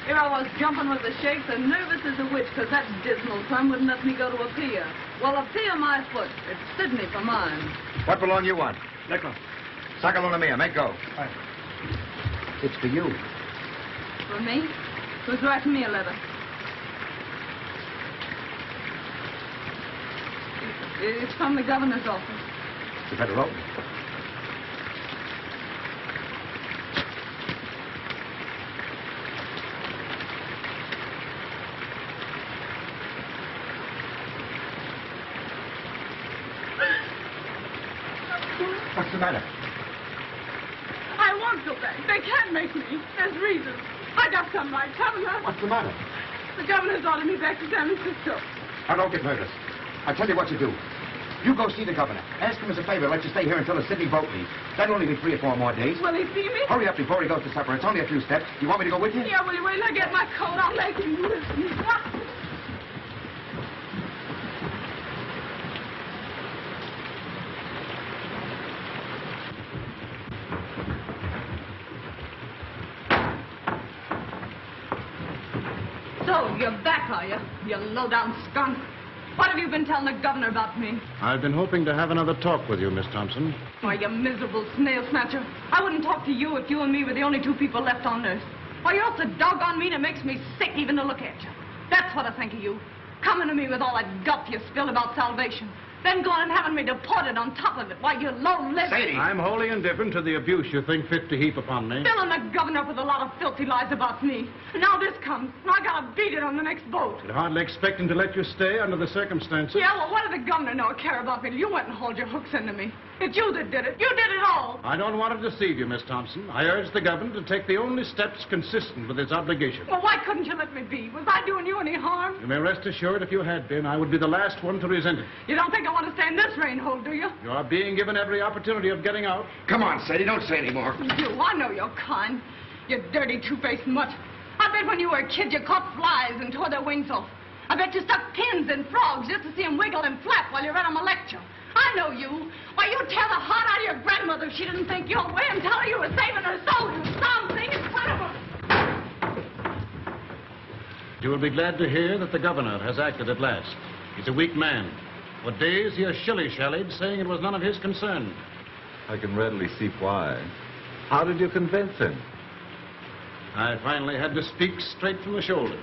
Here I was jumping with the shakes and nervous as a witch because that dismal sun wouldn't let me go to a pier. Well, a pier my foot. It's Sydney for mine. What belong you want? Nickel. Sakaluna mia, make go. Right. It's for you. For me? Who's writing me a letter? It's from the governor's office. You better open. What's the matter? I won't go back. They can't make me. There's reasons. I got some right. Governor. What's the matter? The governor's ordered me back to San Francisco. Now, don't get nervous. I'll tell you what you do. You go see the governor. Ask him as a favor, let you stay here until the Sydney boat leaves. That'll only be 3 or 4 more days. Will he see me? Hurry up before he goes to supper. It's only a few steps. You want me to go with you? Yeah, will you wait till I get my coat? I'll make him listen. So, you're back, are you? You low-down skunk. What have you been telling the governor about me? I've been hoping to have another talk with you, Miss Thompson. Why, you miserable snail snatcher. I wouldn't talk to you if you and me were the only 2 people left on earth. Why, you're so doggone mean it makes me sick even to look at you. That's what I think of you. Coming to me with all that guff you spilled about salvation. Then going and having me deported on top of it. Why, you low-lived... Sadie! I'm wholly indifferent to the abuse you think fit to heap upon me. Filling the governor up with a lot of filthy lies about me. And now this comes, and I gotta beat it on the next boat. I'd hardly expect him to let you stay under the circumstances. Yeah, well, what did the governor know or care about me? You went and hauled your hooks into me. It's you that did it. You did it all. I don't want to deceive you, Miss Thompson. I urge the governor to take the only steps consistent with his obligation. Well, why couldn't you let me be? Was I doing you any harm? You may rest assured if you had been, I would be the last one to resent it. You don't think I want to stay in this rain hole, do you? You are being given every opportunity of getting out. Come on, Sadie, don't say any more. You, I know you're kind. You dirty, two-faced mutt. I bet when you were a kid you caught flies and tore their wings off. I bet you stuck pins in frogs just to see them wiggle and flap while you read them a lecture. I know you. Why, you'd tear the heart out of your grandmother if she didn't think your way and tell her you were saving her soul, you something in front of her. You will be glad to hear that the governor has acted at last. He's a weak man. For days he has shilly-shallied, saying it was none of his concern. I can readily see why. How did you convince him? I finally had to speak straight from the shoulder.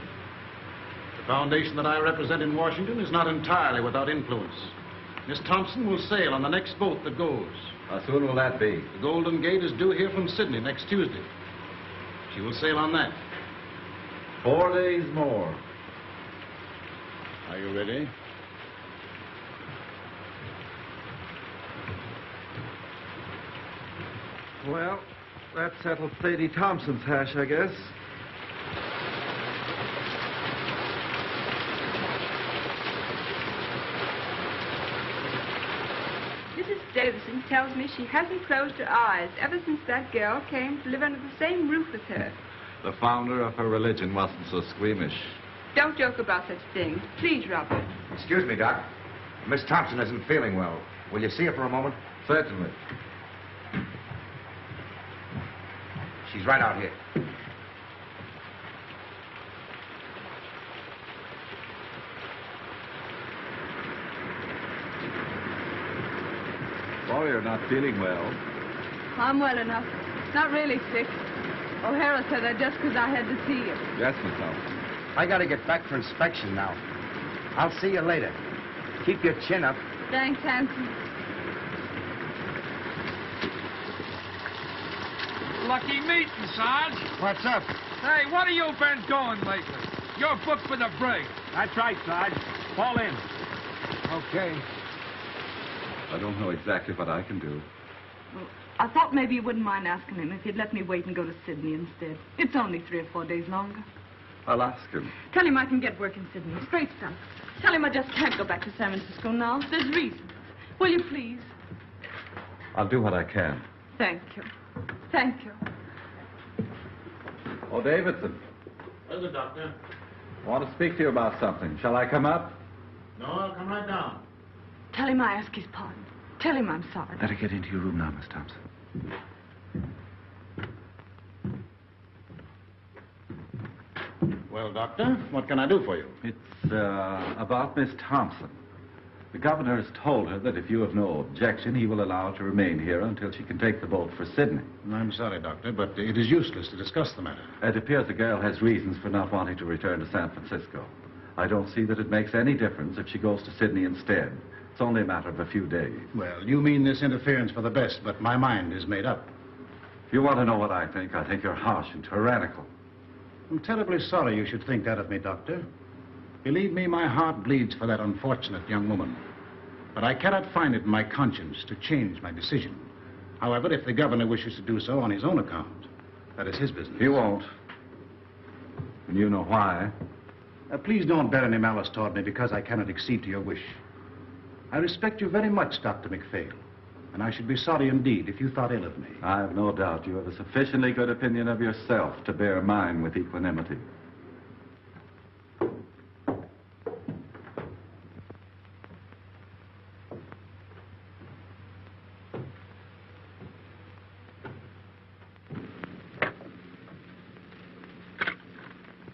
The foundation that I represent in Washington is not entirely without influence. Miss Thompson will sail on the next boat that goes. How soon will that be? The Golden Gate is due here from Sydney next Tuesday. She will sail on that. 4 days more. Are you ready? Well, that settles Sadie Thompson's hash, I guess. Mrs. Davison tells me she hasn't closed her eyes ever since that girl came to live under the same roof with her. The founder of her religion wasn't so squeamish. Don't joke about such things. Please, Robert. Excuse me, Doc. Miss Thompson isn't feeling well. Will you see her for a moment? Certainly. She's right out here. Oh, you're not feeling well. I'm well enough. Not really sick. O'Hara said that just because I had to see you. Yes, Miss Thompson. I gotta get back for inspection now. I'll see you later. Keep your chin up. Thanks, Hanson. Lucky meeting, Sarge. What's up? Hey, what have you been doing lately? You're booked for the brig. That's right, Sarge. Fall in. Okay. I don't know exactly what I can do. Well, I thought maybe you wouldn't mind asking him if he'd let me wait and go to Sydney instead. It's only 3 or 4 days longer. I'll ask him. Tell him I can get work in Sydney. Straight stuff. Tell him I just can't go back to San Francisco now. There's reasons. Will you please? I'll do what I can. Thank you. Thank you. Oh, Davidson. Where's the doctor? I want to speak to you about something. Shall I come up? No, I'll come right down. Tell him I ask his pardon. Tell him I'm sorry. Better get into your room now, Miss Thompson. Well, Doctor, what can I do for you? It's about Miss Thompson. The governor has told her that if you have no objection, he will allow her to remain here until she can take the boat for Sydney. I'm sorry, Doctor, but it is useless to discuss the matter. It appears the girl has reasons for not wanting to return to San Francisco. I don't see that it makes any difference if she goes to Sydney instead. It's only a matter of a few days. Well, you mean this interference for the best, but my mind is made up. If you want to know what I think you're harsh and tyrannical. I'm terribly sorry you should think that of me, Doctor. Believe me, my heart bleeds for that unfortunate young woman. But I cannot find it in my conscience to change my decision. However, if the governor wishes to do so on his own account, that is his business. He won't. And you know why. Please don't bear any malice toward me because I cannot accede to your wish. I respect you very much, Dr. McPhail. And I should be sorry indeed if you thought ill of me. I have no doubt you have a sufficiently good opinion of yourself to bear mine with equanimity.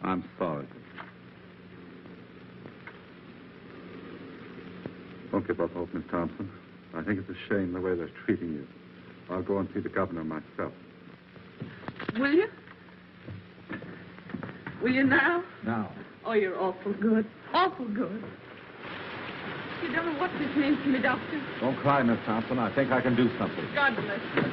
I'm sorry. Don't give up hope, Miss Thompson. I think it's a shame the way they're treating you. I'll go and see the governor myself. Will you? Will you now? Now. Oh, you're awful good. Awful good. You don't know what this means to me, Doctor. Don't cry, Miss Thompson. I think I can do something. God bless you.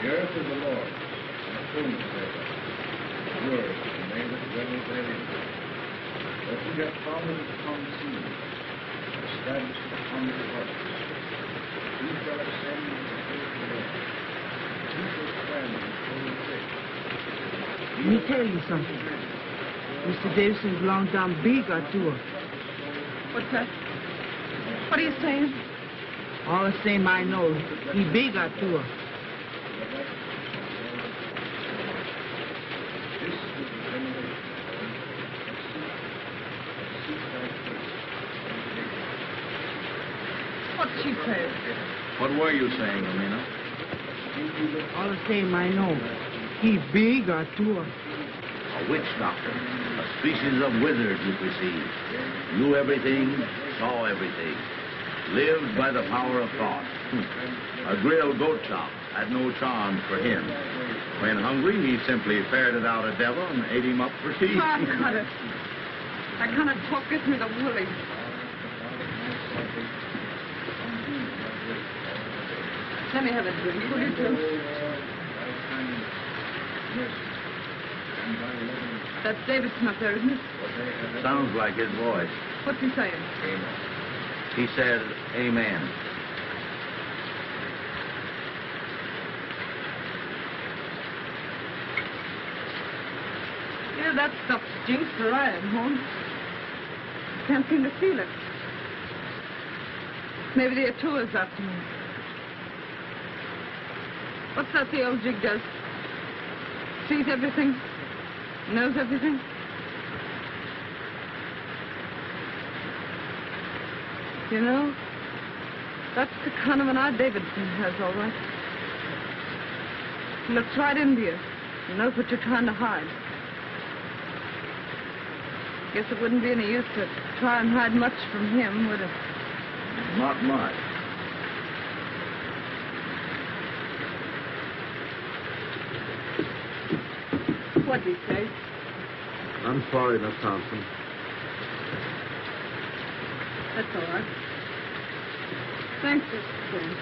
The earth is the Lord's, and the fullness thereof. Yours, and they that dwell therein. But he hath founded it upon the sea, established it upon the waters. He shall ascend into the hill of the Lord. He shall stand in the holy place. Let me tell you something. Mr. Davison's long down big or two. What's that? What are you saying? All the same I know. He big or two. What's she saying? What were you saying, Amina? All the same I know. He big or two. A witch doctor. A species of wizard, you perceive. Knew everything, saw everything. Lived by the power of thought. A grilled goat chop had no charms for him. When hungry, he simply ferreted out a devil and ate him up for tea. That kind of talk gets me the willies. Let me have a drink, will you, too? That's Davidson up there, isn't it? Sounds like his voice. What's he saying? He said, amen. Yeah, that stuff stinks where I am, Holmes. Can't seem to feel it. Maybe the Atua's after me. What's that the old jig does? Sees everything? Knows everything? You know, that's the kind of an eye Davidson has, all right. He looks right into you. He knows what you're trying to hide. Guess it wouldn't be any use to try and hide much from him, would it? Not much. What'd he say? I'm sorry, Miss Thompson. That's all right. Thanks, Mr. James.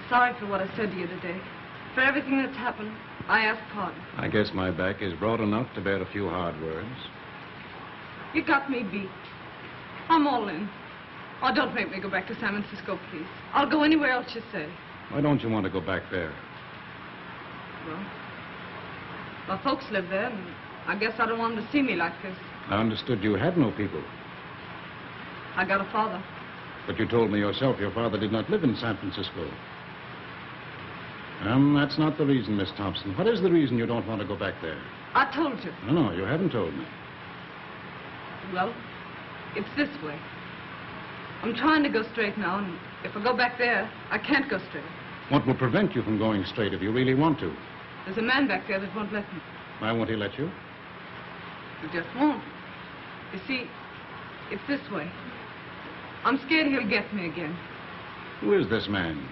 sorry for what I said to you today. For everything that's happened, I ask pardon. I guess my back is broad enough to bear a few hard words. You got me beat. I'm all in. Oh, don't make me go back to San Francisco, please. I'll go anywhere else you say. Why don't you want to go back there? Well, my folks live there, and I guess I don't want them to see me like this. I understood you had no people. I got a father. But you told me yourself your father did not live in San Francisco. That's not the reason, Miss Thompson. What is the reason you don't want to go back there? I told you. No, you haven't told me. Well, it's this way. I'm trying to go straight now, and if I go back there, I can't go straight. What will prevent you from going straight if you really want to? There's a man back there that won't let me. Why won't he let you? He just won't. You see, it's this way. I'm scared he'll get me again. Who is this man?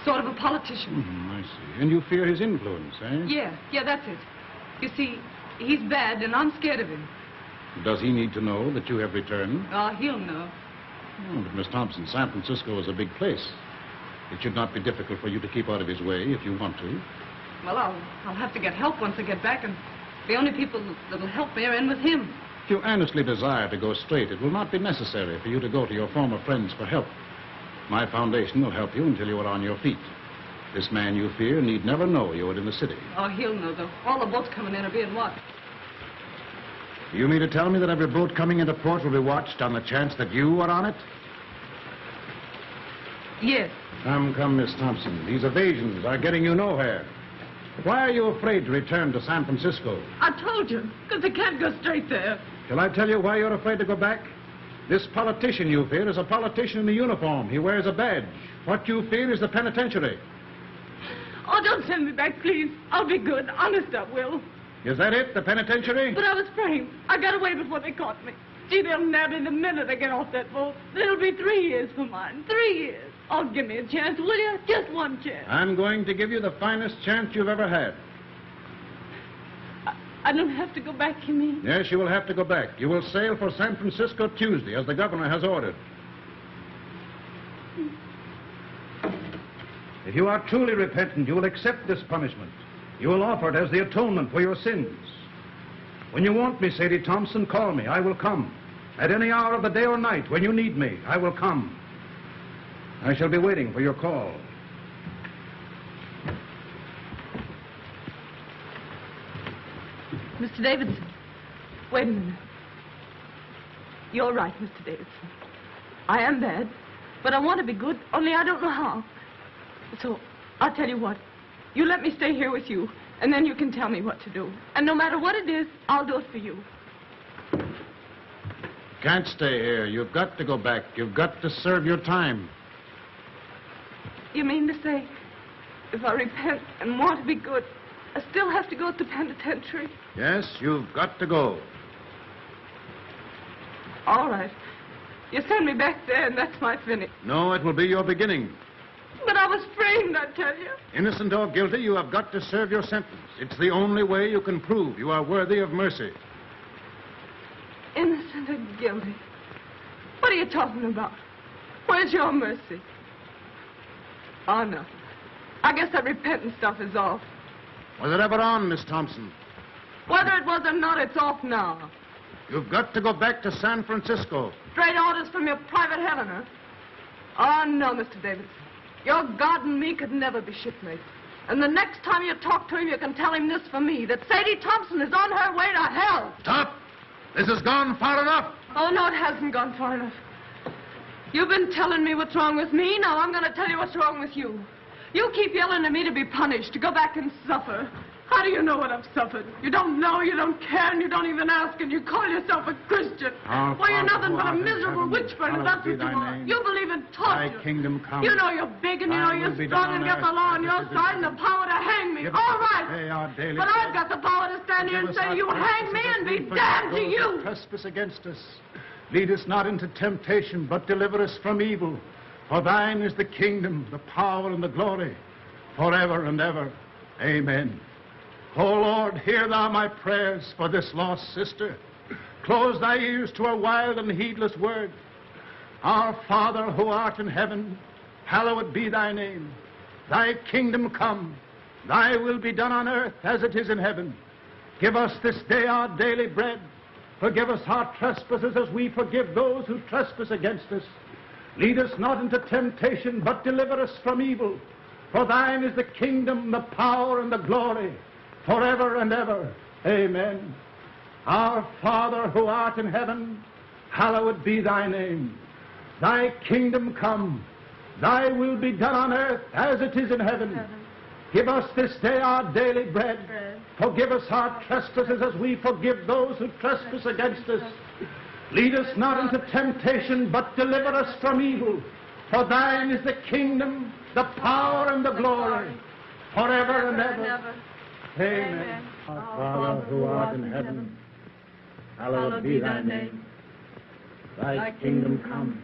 Sort of a politician. I see. And you fear his influence, eh? Yeah, that's it. You see, he's bad, and I'm scared of him. Does he need to know that you have returned? Oh, he'll know. Oh, but Miss Thompson, San Francisco is a big place. It should not be difficult for you to keep out of his way if you want to. Well, I'll have to get help once I get back, and the only people that'll help me are in with him. If you earnestly desire to go straight, it will not be necessary for you to go to your former friends for help. My foundation will help you until you are on your feet. This man you fear need never know you are in the city. Oh, he'll know, though. All the boats coming in are being watched. You mean to tell me that every boat coming into port will be watched on the chance that you are on it? Yes. Come, Miss Thompson. These evasions are getting you nowhere. Why are you afraid to return to San Francisco? I told you, because I can't go straight there. Shall I tell you why you're afraid to go back? This politician you fear is a politician in a uniform. He wears a badge. What you fear is the penitentiary. Oh, don't send me back, please. I'll be good. Honest, I will. Is that it, the penitentiary? But I was framed. I got away before they caught me. Gee, they'll nab me the minute I get off that boat. It'll be 3 years for mine. 3 years. Oh, give me a chance, will you? Just one chance. I'm going to give you the finest chance you've ever had. I don't have to go back, you mean? Yes, you will have to go back. You will sail for San Francisco Tuesday, as the governor has ordered. If you are truly repentant, you will accept this punishment. You will offer it as the atonement for your sins. When you want me, Sadie Thompson, call me. I will come. At any hour of the day or night, when you need me, I will come. I shall be waiting for your call. Mr. Davidson, wait a minute. You're right, Mr. Davidson. I am bad, but I want to be good, only I don't know how. So, I'll tell you what. You let me stay here with you, and then you can tell me what to do. And no matter what it is, I'll do it for you. Can't stay here. You've got to go back. You've got to serve your time. You mean to say, if I repent and want to be good, I still have to go to the penitentiary? Yes, you've got to go. All right. You send me back there, and that's my finish. No, it will be your beginning. But I was framed, I tell you. Innocent or guilty, you have got to serve your sentence. It's the only way you can prove you are worthy of mercy. Innocent or guilty? What are you talking about? Where's your mercy? Oh, no. I guess that repentant stuff is off. Was it ever on, Miss Thompson? Whether it was or not, it's off now. You've got to go back to San Francisco. Straight orders from your private Helena. Oh, no, Mr. Davidson. Your God and me could never be shipmates. And the next time you talk to him, you can tell him this for me, that Sadie Thompson is on her way to hell. Stop! This has gone far enough. Oh, no, it hasn't gone far enough. You've been telling me what's wrong with me. Now I'm going to tell you what's wrong with you. You keep yelling at me to be punished, to go back and suffer. How do you know what I've suffered? You don't know, you don't care, and you don't even ask, and you call yourself a Christian. Our well, you're Father nothing but a who art in miserable heaven, witch burner, that's what you are. name. You believe in torture. Thy kingdom come. You know you're big, and you know Thy will you're be strong, done and on got the earth law on as your it is side, in and the power to hang me. Give All us right. this day our daily But I've bread. got the power to stand here and Forgive us say, our you hang me trespasses and as we be forgive damned to those you. who trespass against us. Lead us not into temptation, but deliver us from evil. For thine is the kingdom, the power, and the glory, forever and ever. Amen. O Lord, hear thou my prayers for this lost sister. Close thy ears to her wild and heedless word. Our Father who art in heaven, hallowed be thy name. Thy kingdom come, thy will be done on earth as it is in heaven. Give us this day our daily bread. Forgive us our trespasses as we forgive those who trespass against us. Lead us not into temptation, but deliver us from evil. For thine is the kingdom, the power, and the glory, forever and ever. Amen. Our Father who art in heaven, hallowed be thy name. Thy kingdom come, thy will be done on earth as it is in heaven. Give us this day our daily bread. Forgive us our trespasses as we forgive those who trespass against us. Lead us not into temptation, but deliver us from evil. For thine is the kingdom, the power, and the glory, forever and ever. Amen. Our Father who art in heaven, hallowed be thy name. Thy kingdom come,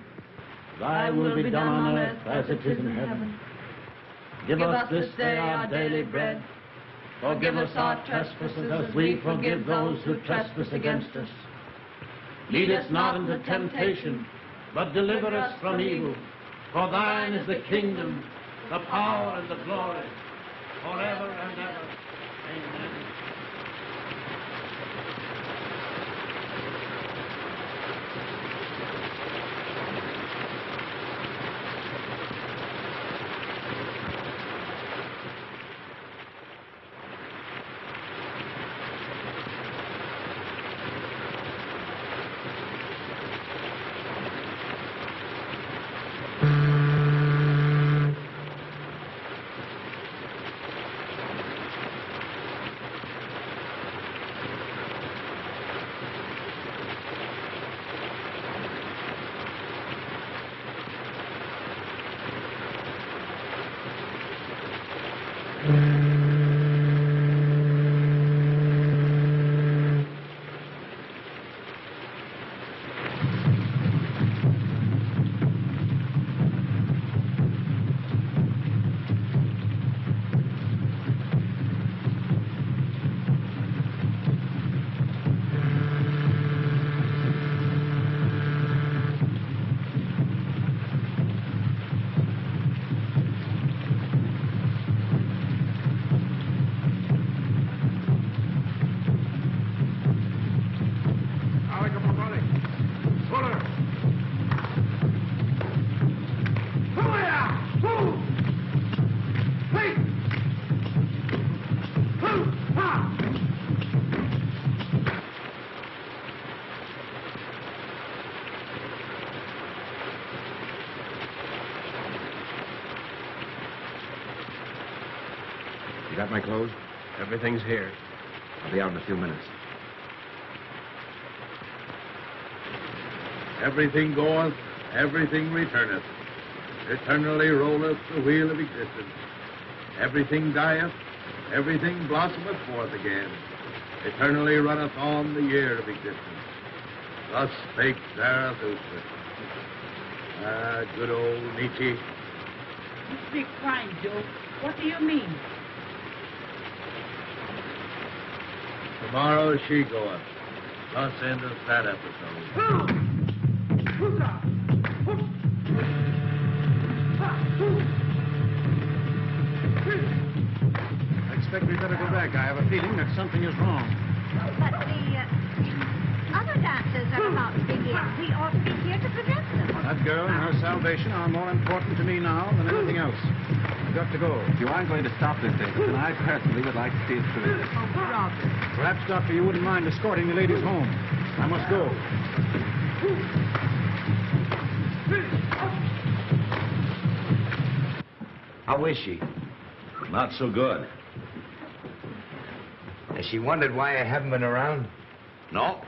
thy will be done on earth as it is in heaven. Give us this day our daily bread. Forgive us our trespasses as we forgive those who trespass against us. Lead us not into temptation, but deliver us from evil. For thine is the kingdom, the power, and the glory, forever and ever. Amen. You got my clothes? Everything's here. I'll be out in a few minutes. Everything goeth, everything returneth. Eternally rolleth the wheel of existence. Everything dieth, everything blossometh forth again. Eternally runneth on the year of existence. Thus spake Zarathustra. Ah, good old Nietzsche. You speak fine, Joe. What do you mean? Tomorrow she goeth. Thus endeth that episode. I expect we better go back. I have a feeling that something is wrong. But the other dancers are about to begin. We ought to be here to prevent them. That girl and her salvation are more important to me now than anything else. I've got to go. If you aren't going to stop this, Davidson, I personally would like to see it through. Perhaps, Doctor, you wouldn't mind escorting the ladies home. I must go. How is she? Not so good. Has she wondered why I haven't been around? No.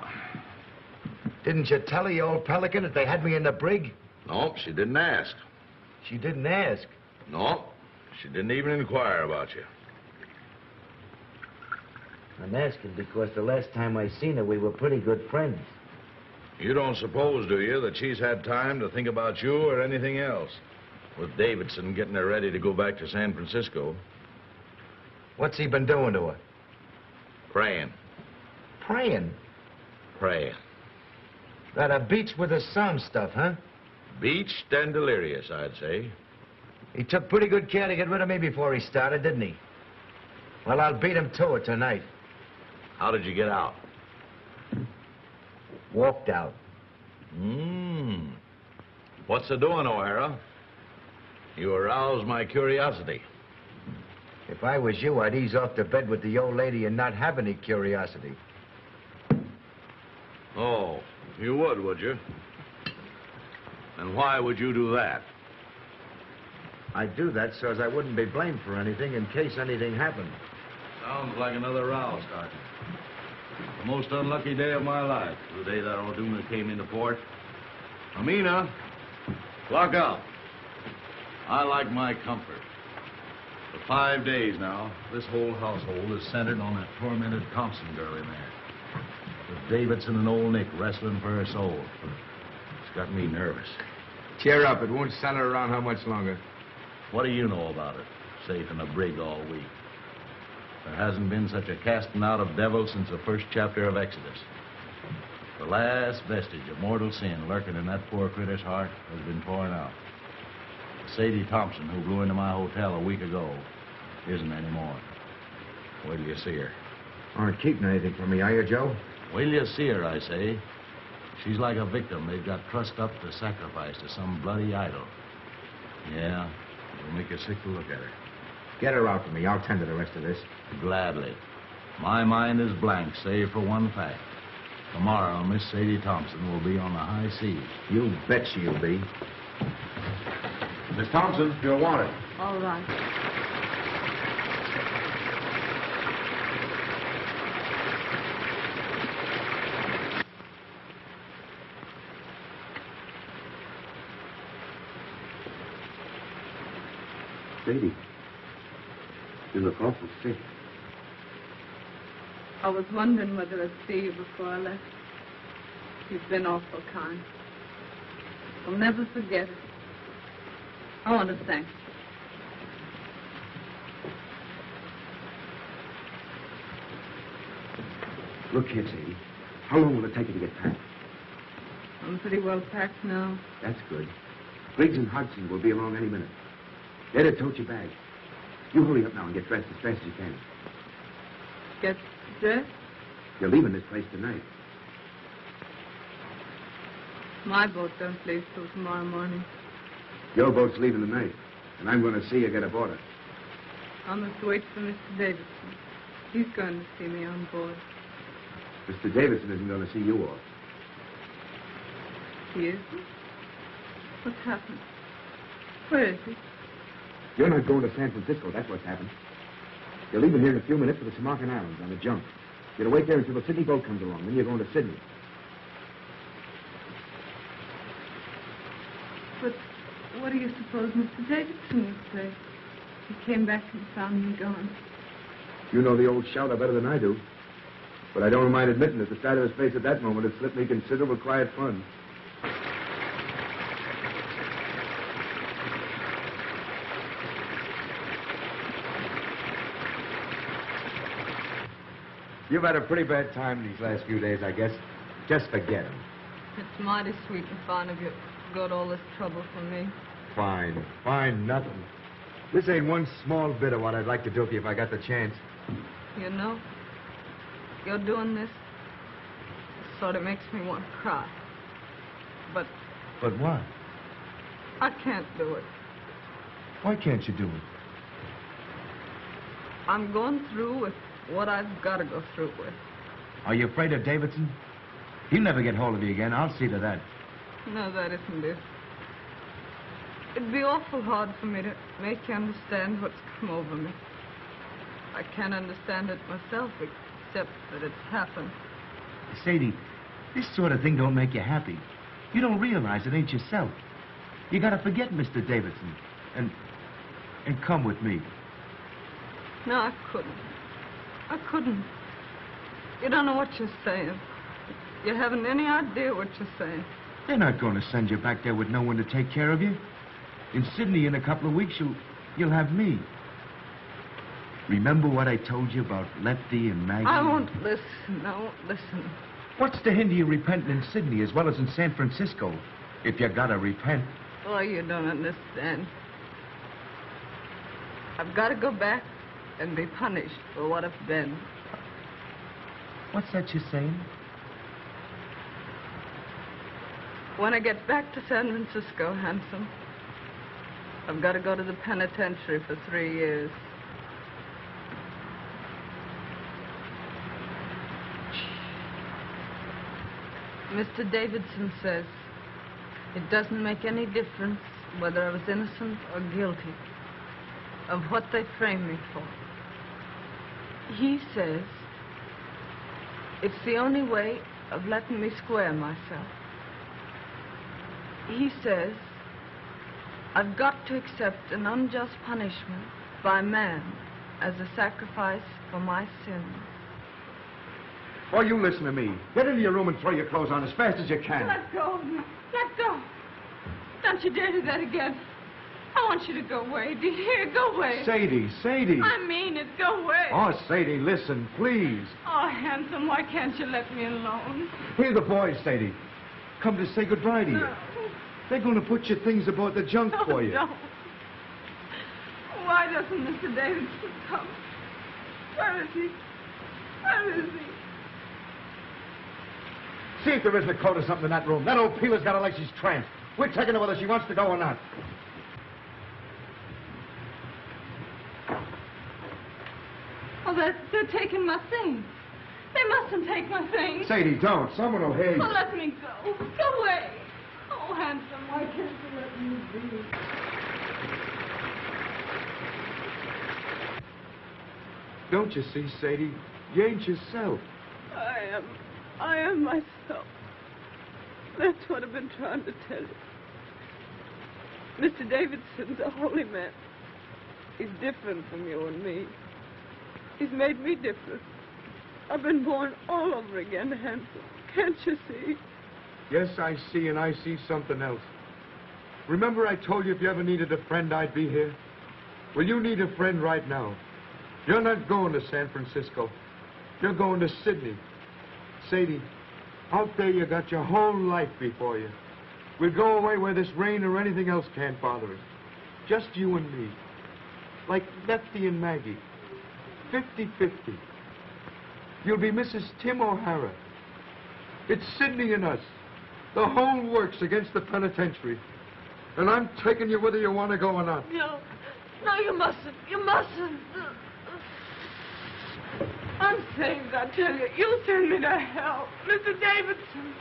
Didn't you tell her, you old pelican, that they had me in the brig? No, she didn't ask. She didn't ask. No, she didn't even inquire about you. I'm asking because the last time I seen her, we were pretty good friends. You don't suppose, do you, that she's had time to think about you or anything else? With Davidson getting her ready to go back to San Francisco. What's he been doing to her? Praying. Praying? Praying. That a beach with the sun stuff, huh? Beached and delirious, I'd say. He took pretty good care to get rid of me before he started, didn't he? Well, I'll beat him to it tonight. How did you get out? Walked out. What's the doing, O'Hara? You aroused my curiosity. If I was you, I'd ease off to bed with the old lady and not have any curiosity. Oh, you would you? And why would you do that? I'd do that so as I wouldn't be blamed for anything in case anything happened. Sounds like another row starting. The most unlucky day of my life, the day that O'Doona came into port. Amina, lock up. I like my comfort. For 5 days now, this whole household is centered on that tormented Thompson girl in there. With Davidson and old Nick wrestling for her soul. It's got me nervous. Cheer up. It won't center around how much longer. What do you know about it? Safe in a brig all week. There hasn't been such a casting out of devils since the first chapter of Exodus. The last vestige of mortal sin lurking in that poor critter's heart has been torn out. Sadie Thompson, who blew into my hotel a week ago, isn't anymore. Wait till you see her. Aren't keeping anything from me, are you, Joe? Wait till you see her, I say. She's like a victim they've got trussed up to sacrifice to some bloody idol. Yeah, it'll make you sick to look at her. Get her out for me. I'll tend to the rest of this. Gladly. My mind is blank, save for one fact. Tomorrow, Miss Sadie Thompson will be on the high seas. You bet she'll be. Miss Thompson, you're wanted. All right. Sadie, you look awful sick. I was wondering whether I'd see you before I left. You've been awful kind. I'll never forget it. I want to thank you. Look here, Sadie. How long will it take you to get packed? I'm pretty well packed now. That's good. Briggs and Hudson will be along any minute. They're to tote your bag. You hurry up now and get dressed as fast as you can. Get dressed? You're leaving this place tonight. My boat don't leave till tomorrow morning. Your boat's leaving tonight, and I'm going to see you get aboard it. I must wait for Mr. Davidson. He's going to see me on board. Mr. Davidson isn't going to see you off. He isn't? What's happened? Where is he? You're not going to San Francisco, that's what's happened. You're leaving here in a few minutes for the Samarkand Islands on a junk. You're to wait there until the Sydney boat comes along, then you're going to Sydney. But what do you suppose Mr. Davidson would say? He came back and found me gone. You know the old shouter better than I do. But I don't mind admitting that the sight of his face at that moment has slipped me considerable quiet fun. You've had a pretty bad time these last few days, I guess. Just forget him. It's mighty sweet and fine of you to go to all this trouble for me. Fine. Fine, nothing. This ain't one small bit of what I'd like to do for you if I got the chance. You know, you're doing this sort of makes me want to cry. But But what? I can't do it. Why can't you do it? I'm going through with what I've got to go through with. Are you afraid of Davidson? He'll never get hold of you again. I'll see to that. No, that isn't it. It'd be awful hard for me to make you understand what's come over me. I can't understand it myself, except that it's happened. Sadie, this sort of thing don't make you happy. You don't realize it ain't yourself. You gotta forget Mr. Davidson and come with me. No, I couldn't. I couldn't. You don't know what you're saying. You haven't any idea what you're saying. They're not going to send you back there with no one to take care of you. In Sydney, in a couple of weeks, you'll have me. Remember what I told you about Lefty and Maggie? I won't listen. I won't listen. What's to hinder you repenting in Sydney as well as in San Francisco? If you gotta repent. Oh, you don't understand. I've got to go back and be punished for what I've been. What's that you're saying? When I get back to San Francisco, handsome, I've got to go to the penitentiary for 3 years. Mr. Davidson says it doesn't make any difference whether I was innocent or guilty of what they framed me for. He says it's the only way of letting me square myself. He says I've got to accept an unjust punishment by man as a sacrifice for my sins. Oh, you listen to me. Get into your room and throw your clothes on as fast as you can. Let go of me. Let go. Don't you dare do that again. I want you to go away. Do you hear? Go away. Sadie, Sadie. I mean it. Go away. Oh, Sadie, listen, please. Oh, handsome, why can't you let me alone? Here are the boys, Sadie. Come to say goodbye to you. No. They're going to put your things aboard the junk for you. No. Why doesn't Mr. Davidson come? Where is he? Where is he? See if there isn't a coat or something in that room. That old peeler's got her like she's tramped. We're taking her whether she wants to go or not. Oh, they're taking my things. They mustn't take my things. Sadie, don't. Someone will hear you. Oh, let me go. Go away. Oh, handsome, why can't you let me be? Don't you see, Sadie? You ain't yourself. I am myself. That's what I've been trying to tell you. Mr. Davidson's a holy man. He's different from you and me. He's made me different. I've been born all over again, handsome. Can't you see? Yes, I see, and I see something else. Remember I told you if you ever needed a friend, I'd be here? Well, you need a friend right now. You're not going to San Francisco. You're going to Sydney. Sadie, out there you got your whole life before you. We'll go away where this rain or anything else can't bother us. Just you and me. Like Lefty and Maggie. 50-50. You'll be Mrs. Tim O'Hara. It's Sydney and us. The whole works against the penitentiary. And I'm taking you whether you want to go or not. No, you mustn't. You mustn't. I'm saved, I tell you. You send me to hell. Mr. Davidson.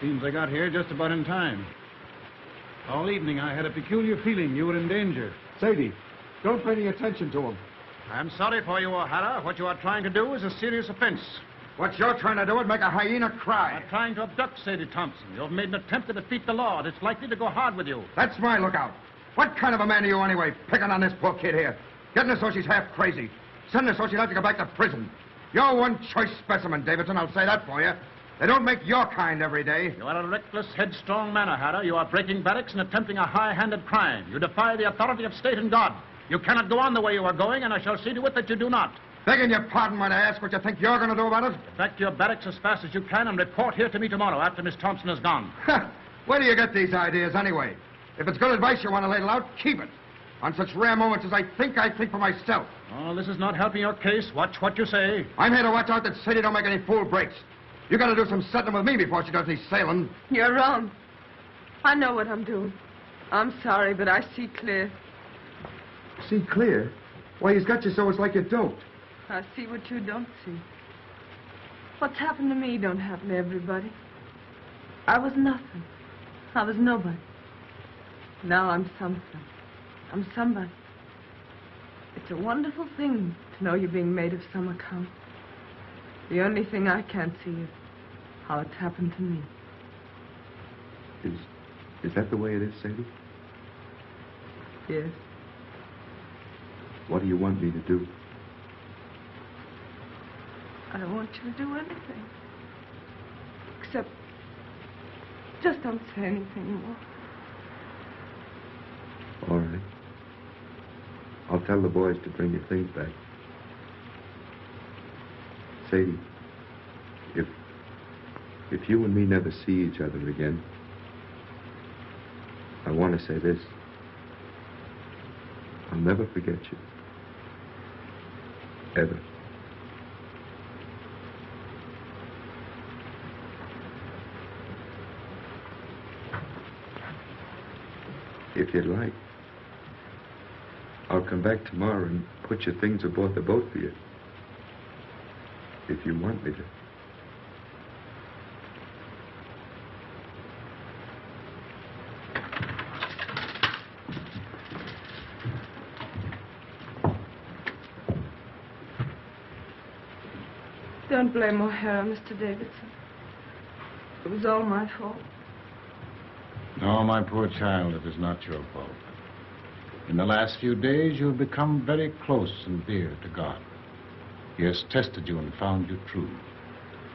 Seems I got here just about in time. All evening I had a peculiar feeling you were in danger. Sadie, don't pay any attention to him. I'm sorry for you, O'Hara. What you are trying to do is a serious offense. What you're trying to do is make a hyena cry. You're trying to abduct Sadie Thompson. You've made an attempt to defeat the law, and it's likely to go hard with you. That's my lookout. What kind of a man are you anyway, picking on this poor kid here? Getting her so she's half crazy. Sending her so she'll have to go back to prison. You're one choice specimen, Davidson, I'll say that for you. They don't make your kind every day. You are a reckless, headstrong man, O'Hara. You are breaking barracks and attempting a high-handed crime. You defy the authority of state and God. You cannot go on the way you are going, and I shall see to it that you do not. Begging your pardon when I ask what you think you're going to do about it? Back to your barracks as fast as you can and report here to me tomorrow after Miss Thompson is gone. Where do you get these ideas anyway? If it's good advice you want to ladle out, keep it. On such rare moments as I think for myself. Oh, this is not helping your case. Watch what you say. I'm here to watch out that Sadie don't make any fool breaks. You got to do some settling with me before she does any sailing. You're wrong. I know what I'm doing. I'm sorry, but I see clear. See clear? Why, he's got you so it's like you don't. I see what you don't see. What's happened to me don't happen to everybody. I was nothing. I was nobody. Now I'm something. I'm somebody. It's a wonderful thing to know you're being made of some account. The only thing I can't see is how it's happened to me. Is that the way it is, Sadie? Yes. What do you want me to do? I don't want you to do anything. Except, just don't say anything more. All right. I'll tell the boys to bring your things back. Sadie, if you and me never see each other again, I want to say this. I'll never forget you. Ever. If you'd like, I'll come back tomorrow and put your things aboard the boat for you. If you want me to. Don't blame O'Hara, Mr. Davidson. It was all my fault. No, my poor child, it is not your fault. In the last few days, you have become very close and dear to God. He has tested you and found you true.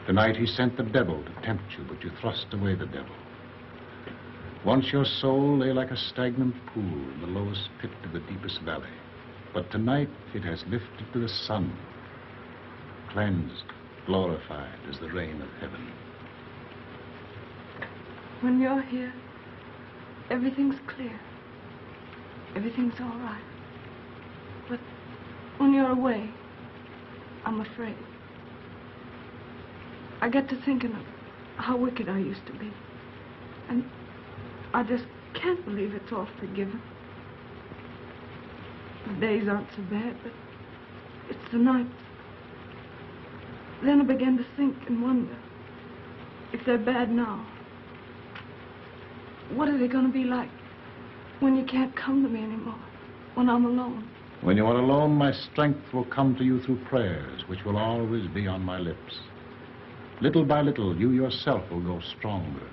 Tonight, he sent the devil to tempt you, but you thrust away the devil. Once your soul lay like a stagnant pool in the lowest pit of the deepest valley. But tonight, it has lifted to the sun, cleansed, glorified as the rain of heaven. When you're here, everything's clear. Everything's all right. But when you're away, I'm afraid. I get to thinking of how wicked I used to be. And I just can't believe it's all forgiven. The days aren't so bad, but it's the nights. Then I began to think and wonder, if they're bad now, what are they going to be like when you can't come to me anymore, when I'm alone? When you are alone, my strength will come to you through prayers, which will always be on my lips. Little by little, you yourself will grow stronger,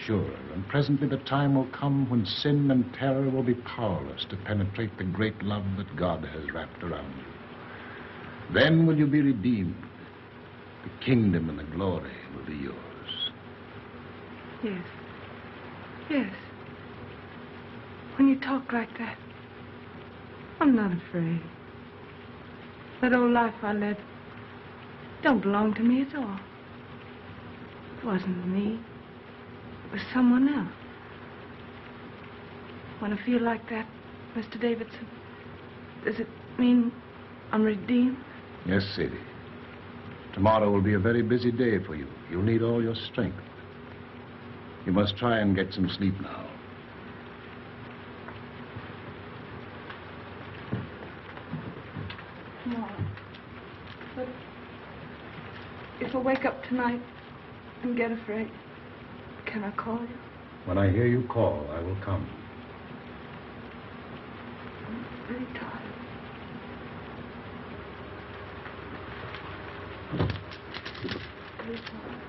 surer, and presently the time will come when sin and terror will be powerless to penetrate the great love that God has wrapped around you. Then will you be redeemed. The kingdom and the glory will be yours. Yes. Yes. When you talk like that, I'm not afraid. That old life I led don't belong to me at all. It wasn't me. It was someone else. When I feel like that, Mr. Davidson, does it mean I'm redeemed? Yes, Sadie. Tomorrow will be a very busy day for you. You'll need all your strength. You must try and get some sleep now. Tomorrow. But if I wake up tonight and get afraid, can I call you? When I hear you call, I will come. I'm very tired. Very tired.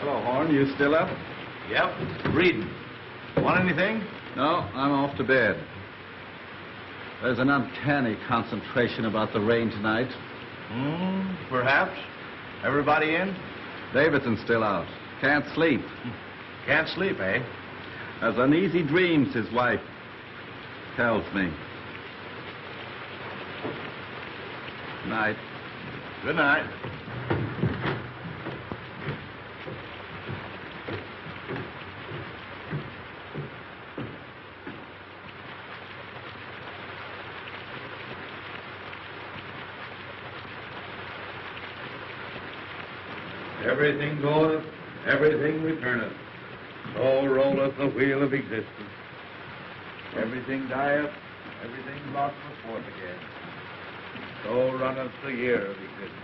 Hello, Horn. You still up? Yep, reading. Want anything? No, I'm off to bed. There's an uncanny concentration about the rain tonight. Perhaps. Everybody in? Davidson's still out. Can't sleep. Can't sleep, eh? Has uneasy dreams, his wife tells me. Night. Good night. Everything goeth, everything returneth. So rolleth the wheel of existence. Everything dieth, everything brought forth again. So runneth the year of existence.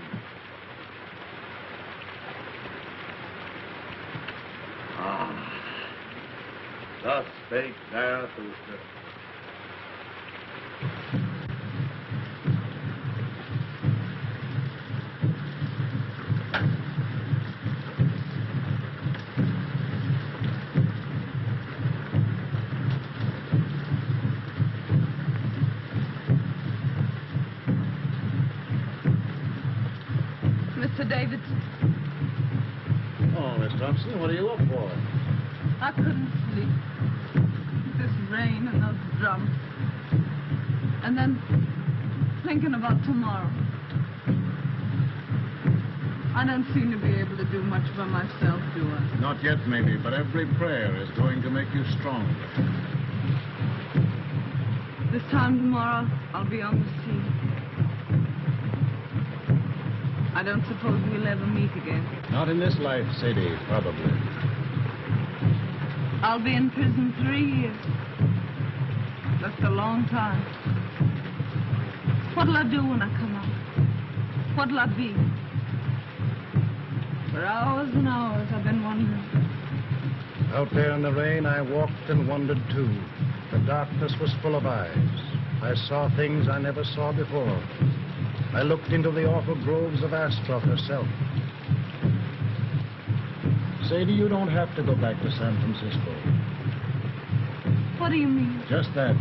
Thus spake Zarathustra. Mr. Davidson. Oh, Miss Thompson. What are you up for? I couldn't sleep. This rain and those drums. And then thinking about tomorrow. I don't seem to be able to do much for myself, do I? Not yet, maybe, but every prayer is going to make you stronger. This time tomorrow, I'll be on the sea. I don't suppose we'll ever meet again. Not in this life, Sadie, probably. I'll be in prison 3 years. That's a long time. What'll I do when I come out? What'll I be? For hours and hours, I've been wondering. Out there in the rain, I walked and wondered, too. The darkness was full of eyes. I saw things I never saw before. I looked into the awful groves of Astroth herself. Sadie, you don't have to go back to San Francisco. What do you mean? Just that.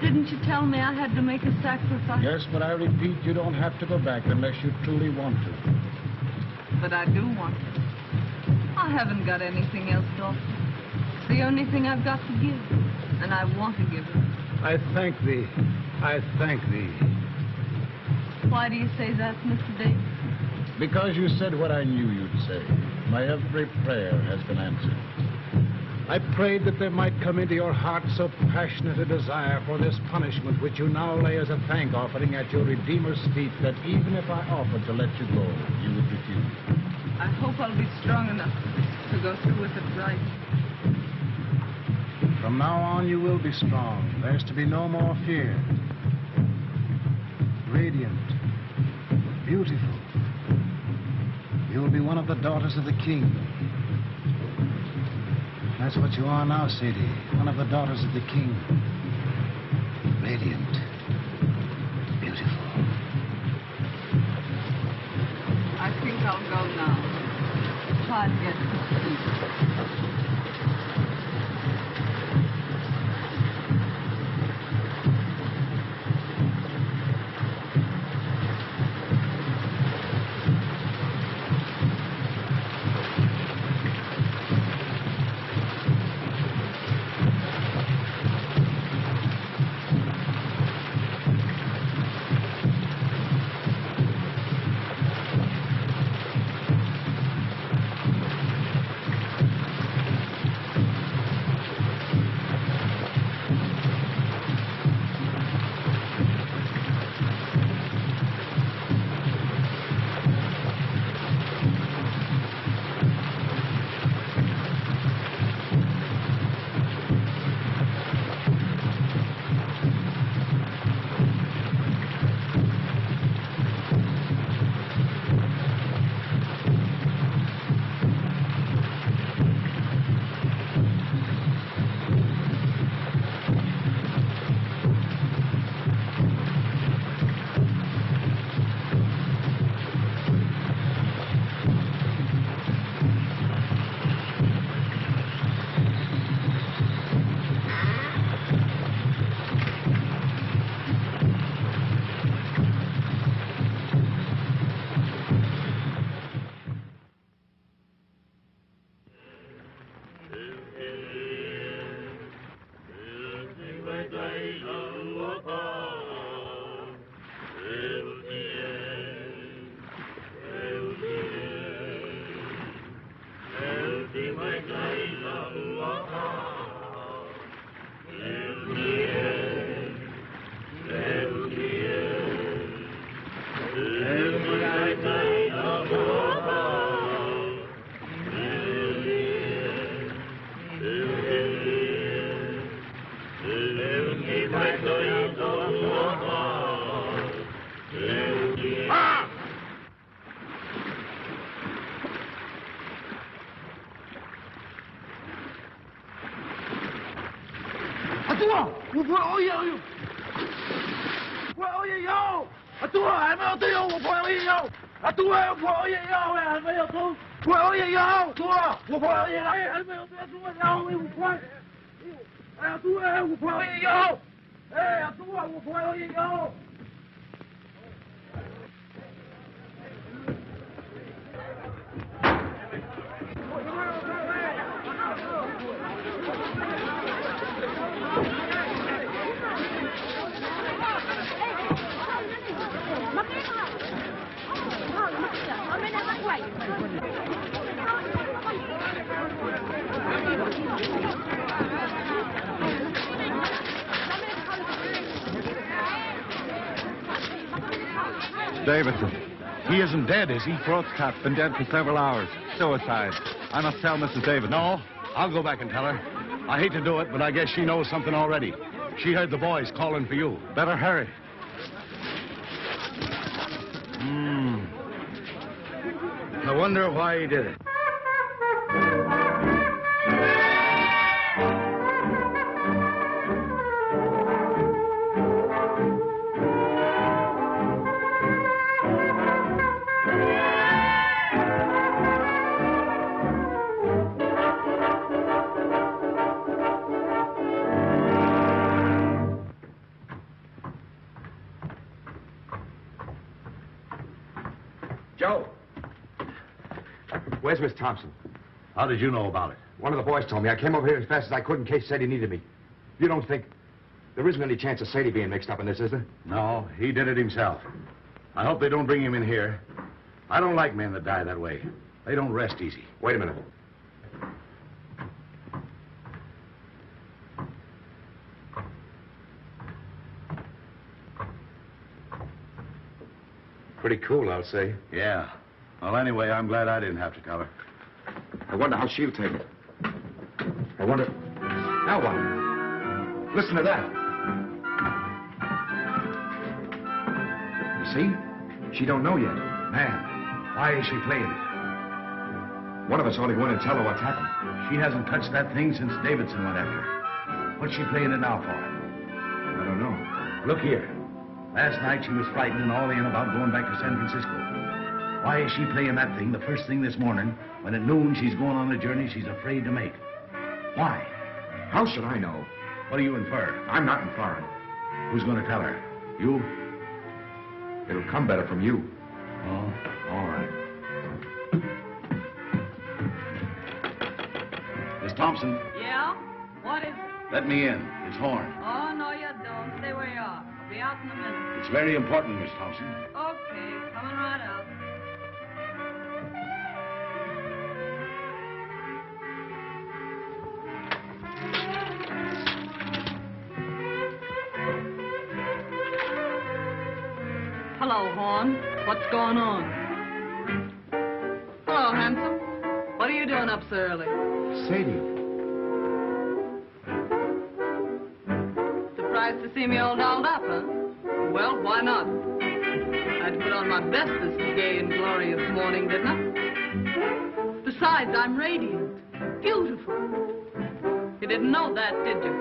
Didn't you tell me I had to make a sacrifice? Yes, but I repeat, you don't have to go back unless you truly want to. But I do want to. I haven't got anything else, Doctor. It's the only thing I've got to give, and I want to give it. I thank thee. I thank thee. Why do you say that, Mr. Davis? Because you said what I knew you'd say. My every prayer has been answered. I prayed that there might come into your heart so passionate a desire for this punishment which you now lay as a thank offering at your Redeemer's feet that even if I offered to let you go, you would refuse. I hope I'll be strong enough to go through with it right. From now on, you will be strong. There's to be no more fear. Radiant. Beautiful. You'll be one of the daughters of the king. That's what you are now, Sadie. One of the daughters of the king. Radiant. Beautiful. I think I'll go now. Try to get to sleep. Davidson. He isn't dead, is he? Throat's cut. Been dead for several hours. Suicide. I must tell Mrs. Davidson. No, I'll go back and tell her. I hate to do it, but I guess she knows something already. She heard the boys calling for you. Better hurry. I wonder why he did it. Joe! Where's Miss Thompson? How did you know about it? One of the boys told me. I came over here as fast as I could in case Sadie needed me. You don't think there isn't any chance of Sadie being mixed up in this, is there? No, he did it himself. I hope they don't bring him in here. I don't like men that die that way. They don't rest easy. Wait a minute. Pretty cool, I'll say. Yeah. Well, anyway, I'm glad I didn't have to tell her. I wonder how she'll take it. I wonder... Now what? Listen to that. You see? She don't know yet. Man, why is she playing it? One of us ought to go in and tell her what's happened. She hasn't touched that thing since Davidson went after her. What's she playing it now for? I don't know. Look here. Last night she was frightened and all in about going back to San Francisco. Why is she playing that thing the first thing this morning when at noon she's going on a journey she's afraid to make? Why? How should I know? What do you infer? I'm not inferring. Who's going to tell her? You? It'll come better from you. Oh, all right. Miss Thompson. Yeah? What is it? Let me in. It's Horn. Oh, no, you don't. Stay where you are. I'll be out in a minute. It's very important, Miss Thompson. Okay, coming right out. Hello, Horn. What's going on? Hello, handsome. What are you doing up so early? Sadie. Surprised to see me all dolled up, huh? Well, why not? I had to put on my best this gay and glorious morning, didn't I? Besides, I'm radiant. Beautiful. You didn't know that, did you?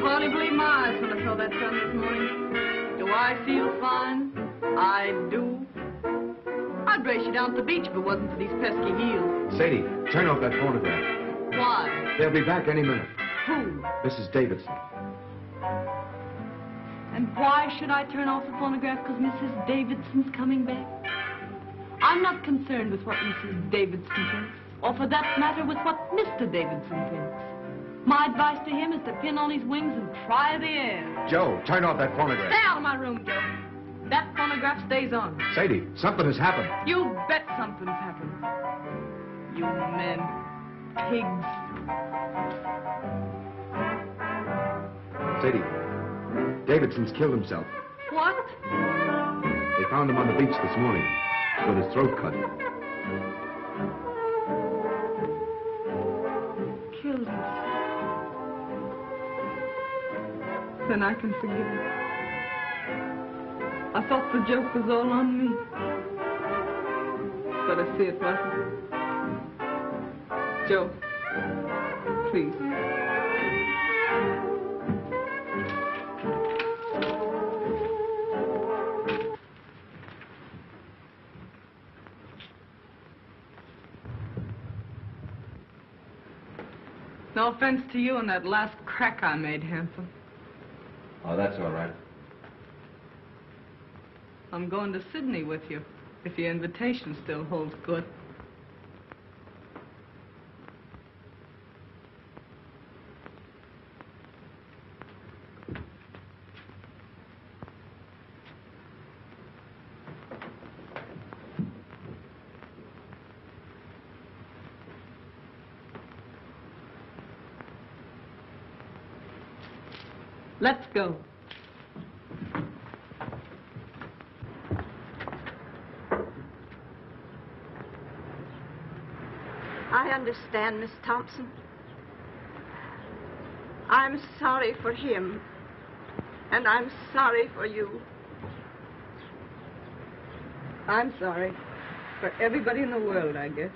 Hardly believed my eyes when I saw that sun this morning. Do I feel fine? I do. I'd race you down to the beach if it wasn't for these pesky heels. Sadie, turn off that phonograph. Why? They'll be back any minute. Who? Mrs. Davidson. And why should I turn off the phonograph? Because Mrs. Davidson's coming back? I'm not concerned with what Mrs. Davidson thinks, or for that matter, with what Mr. Davidson thinks. My advice to him is to pin on his wings and try the air. Joe, turn off that phonograph. Stay out of my room, Joe. That phonograph stays on. Sadie, something has happened. You bet something's happened. You men. Pigs. Sadie, Davidson's killed himself. What? They found him on the beach this morning with his throat cut. Killed himself. Then I can forgive him. I thought the joke was all on me. But I see it wasn't. Joe, please. No offense to you and that last crack I made, handsome. Oh, that's all right. I'm going to Sydney with you, if your invitation still holds good. Let's go. I understand, Miss Thompson. I'm sorry for him, and I'm sorry for you. I'm sorry for everybody in the world, I guess.